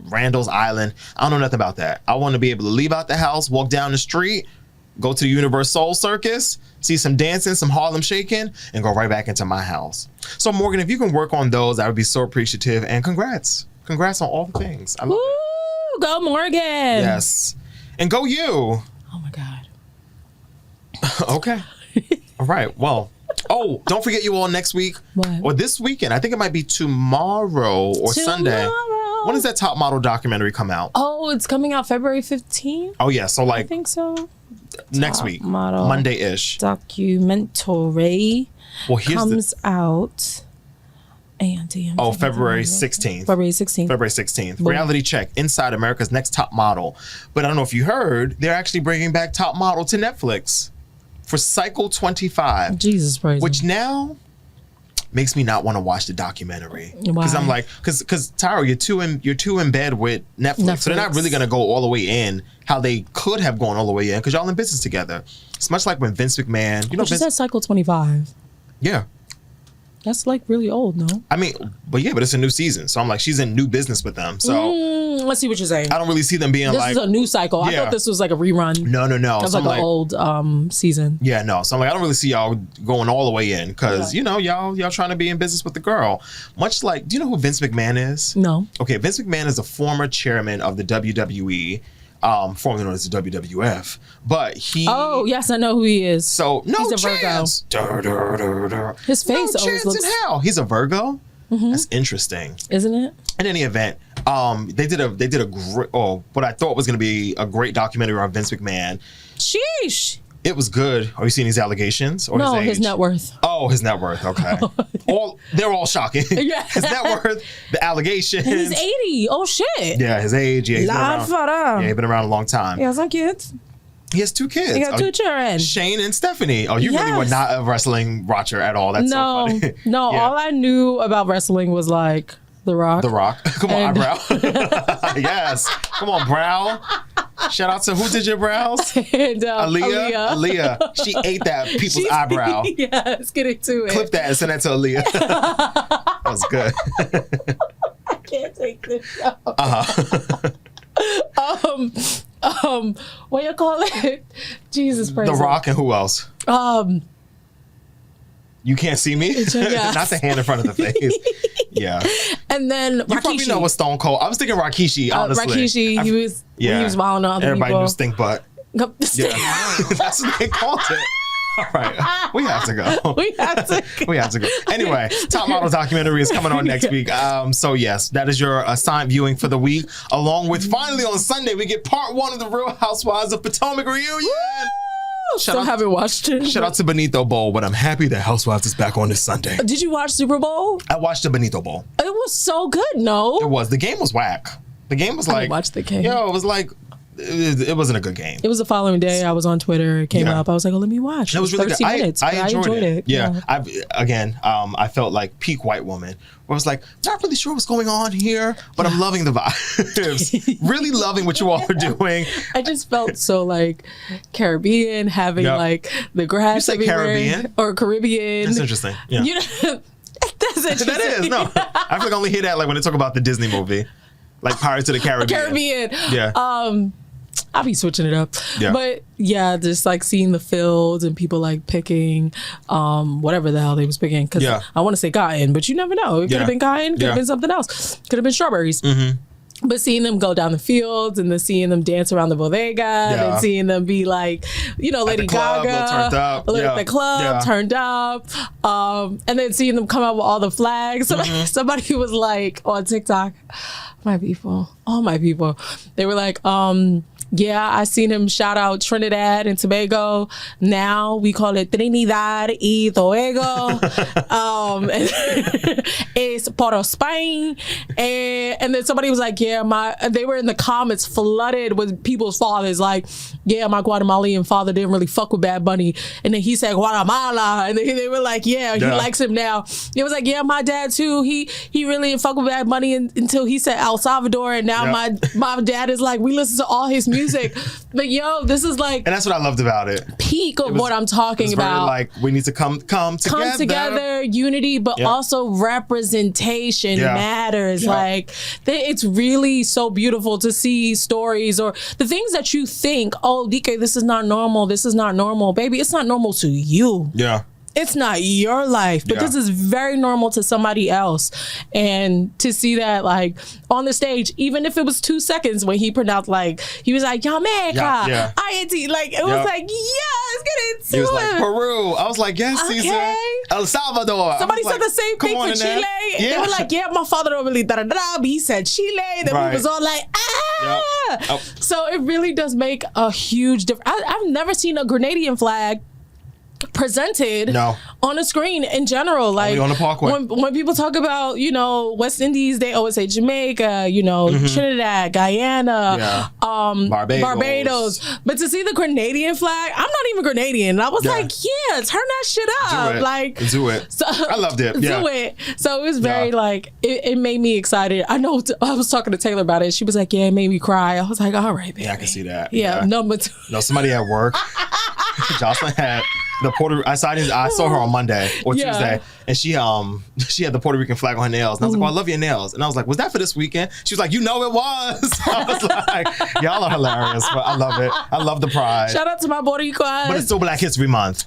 Randall's Island. I don't know nothing about that. I want to be able to leave out the house, walk down the street, go to the Universe Soul Circus, see some dancing, some Harlem shaking, and go right back into my house. So Morgan, if you can work on those, I would be so appreciative. And congrats on all the things. I love it. Go Morgan. Yes, and go you. Oh my God. Okay. All right. Well. Oh, don't forget you all next week or this weekend. I think it might be tomorrow or Sunday. When does that Top Model documentary come out? Oh, it's coming out February 15th. Oh yeah, so like I think so. Next week, Monday-ish. Documentary comes out. February 16th. February 16th. Boom. Reality Check, Inside America's Next Top Model. But I don't know if you heard, they're actually bringing back Top Model to Netflix for Cycle 25. Jesus Christ. Which now makes me not want to watch the documentary. Why? Because I'm like, because Tyra, you're too in bed with Netflix. So they're not really going to go all the way in how they could have gone all the way in because y'all in business together. It's much like when Vince McMahon, She said Cycle 25. Yeah. That's like really old, no? I mean, but it's a new season. So I'm like, she's in new business with them. So let's see what you're saying. I don't really see them being this is a new cycle. I thought this was like a rerun. No. Of like an old season. Yeah, no. So I'm like, I don't really see y'all going all the way in because, y'all trying to be in business with the girl. Much like, do you know who Vince McMahon is? No. Okay, Vince McMahon is a former chairman of the WWE. Formerly known as the WWF, but he. Oh yes, I know who he is. So no he's a chance. Virgo. His face always looks. In hell. He's a Virgo. Mm-hmm. That's interesting, isn't it? In any event, they did a great. What I thought was going to be a great documentary on Vince McMahon. Sheesh. It was good. Are you seeing these allegations or no, his age? His net worth. Oh, his net worth. Okay. They're all shocking. Yeah. His net worth, the allegations. And he's 80. Oh shit. Yeah, his age. Yeah, he's been around a long time. He has some kids. He has 2 kids. He got 2 children. Shane and Stephanie. Oh, you really were not a wrestling watcher at all. That's so funny. No, all I knew about wrestling was like The Rock. The Rock. Come on, eyebrow. Yes. Come on, brow. Shout out to who did your brows? And, Aaliyah. She ate that people's eyebrow. Yeah, let's get into it. Clip that and send that to Aaliyah. That was good. I can't take this show. What you call it? Jesus Christ. The Rock and who else? You can't see me? Yeah. Not the hand in front of the face. Yeah. And then Rikishi. You probably know what Stone Cold. I was thinking Rikishi, honestly. Rikishi, he was wilding on other Everybody people. knew Stink Butt. Yeah. That's what they called it. All right. We have to go. We have to go. Anyway, Top Model documentary is coming on next week. So yes, that is your assigned viewing for the week. Along with finally on Sunday, we get part 1 of the Real Housewives of Potomac reunion. Still haven't watched it. Shout out to Benito Bowl, but I'm happy that Housewives is back on this Sunday. Did you watch Super Bowl? I watched the Benito Bowl. It was so good, no? It was. The game was whack. The game was like... I didn't watch the game. It was like... It wasn't a good game. It was the following day. I was on Twitter. It came up. I was like, oh, let me watch. It was really 30 good. minutes. I enjoyed it. Yeah. Yeah. I felt like peak white woman. Where I was like, not really sure what's going on here, but I'm loving the vibes. Really loving what you all are doing. I just felt so like Caribbean, having like the grass. You say everywhere. Caribbean? Or Caribbean. That's interesting. Yeah. That's interesting. That is. No. I feel like I only hear that like when they talk about the Disney movie. Like Pirates of the Caribbean. Yeah. I'll be switching it up. Yeah. But yeah, just like seeing the fields and people like picking whatever the hell they was picking. Because I want to say cotton, but you never know. It could have been cotton, could have been something else. Could have been strawberries. Mm-hmm. But seeing them go down the fields and then seeing them dance around the bodega and seeing them be like, Lady Gaga, the club turned up, and then seeing them come out with all the flags. Somebody was like on TikTok, all my people, they were like, yeah, I seen him shout out Trinidad and Tobago. Now we call it Trinidad y Tobago. It's part of Spain. And then somebody was like, they were in the comments flooded with people's fathers like, yeah, my Guatemalan father didn't really fuck with Bad Bunny. And then he said Guatemala. And then they were like, yeah, he likes him now. It was like, yeah, my dad too. He really didn't fuck with Bad Bunny until he said El Salvador. And now my dad is like, we listen to all his music. But yo, this is like, and that's what I loved about it. Peak of what I'm talking about. Like, we need to come together, unity, but also representation matters. Like, it's really so beautiful to see stories or the things that you think, oh, DK, this is not normal. This is not normal, baby. It's not normal to you. Yeah. It's not your life, but this is very normal to somebody else. And to see that, like, on the stage, even if it was 2 seconds when he pronounced, like, he was like, Jamaica, INT, like, it was like, yes, get into it. He was like, Peru. I was like, yes, Caesar. El Salvador. Somebody said the same thing for Chile. They were like, yeah, my father don't really da-da-da, but he said Chile. Then we was all like, So it really does make a huge difference. I've never seen a Grenadian flag presented on a screen in general. Like, only on the Parkway. When people talk about, you know, West Indies, they always say Jamaica, you know, Trinidad, Guyana, Barbados. But to see the Grenadian flag, I'm not even Grenadian. And I was like, yeah, turn that shit up. Do it. So, I loved it. Do it. So it was very like, it made me excited. I know, I was talking to Taylor about it. She was like, yeah, it made me cry. I was like, all right, baby. Yeah, I can see that. Yeah. Number 2. No, somebody at work, Jocelyn had the I saw her on Monday or Tuesday, and she had the Puerto Rican flag on her nails, and I was like, "Oh, I love your nails," and I was like, "Was that for this weekend?" She was like, "You know it was." I was like, "Y'all are hilarious," but I love it. I love the pride. Shout out to my Boricuas. But it's still Black History Month.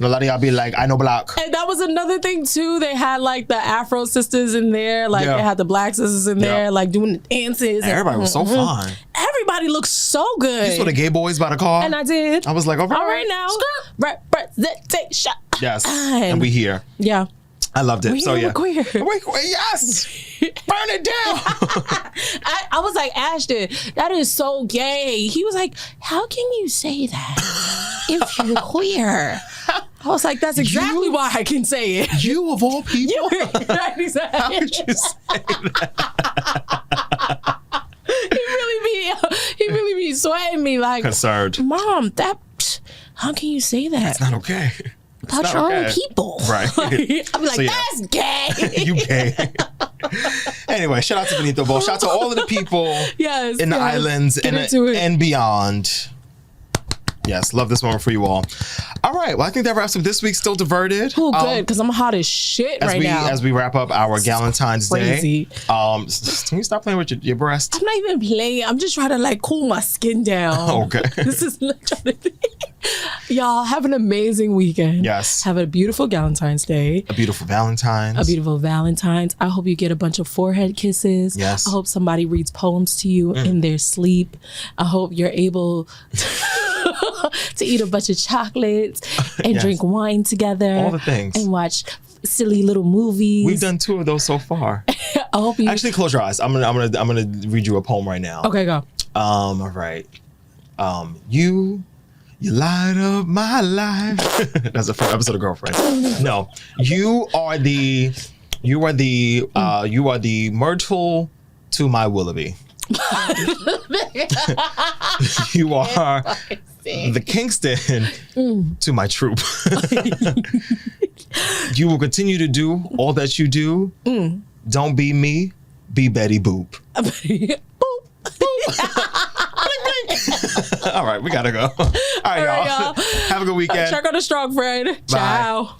A lot of y'all be like, I know black. And that was another thing too. They had like the Afro sisters in there, like they had the Black sisters in there, like doing the dances. And everybody was so fine. Everybody looked so good. You saw the gay boys by the car? And I did. I was like, all right now. Representation. Yes. And we here. Yeah. I loved it. We're queer. Yes. Burn it down. I was like, Ashton, that is so gay. He was like, how can you say that if you're queer? I was like, that's exactly why I can say it. You of all people? Right, exactly. How could you say that? He really be sweating me like, concerned. Mom, how can you say that? That's not okay. About your own people. Right. I'll be like, that's gay. You gay. Anyway, shout out to Benito Bowl. Shout out to all of the people in the islands and beyond. Yes, love this moment for you all. All right, well, I think that wraps up this week's Still Diverted. Oh, good, because I'm hot as shit now. As we wrap up our Galentine's Day. Can you stop playing with your breast? I'm not even playing. I'm just trying to like cool my skin down. Okay. This is y'all have an amazing weekend. Yes. Have a beautiful Galentine's Day. A beautiful Valentine's. A beautiful Valentine's. I hope you get a bunch of forehead kisses. Yes. I hope somebody reads poems to you in their sleep. I hope you're able to eat a bunch of chocolates and drink wine together. All the things. And watch silly little movies. We've done 2 of those so far. I hope you actually close your eyes. I'm gonna read you a poem right now. Okay, go. All right. You light up my life. That's a fun episode of Girlfriend. No, you are the myrtle to my Willoughby. You are the Kingston to my troop. You will continue to do all that you do. Don't be me, be Betty Boop. Boop. All right, we gotta go. All right, y'all. Have a good weekend. Check on the strong friend. Bye. Ciao.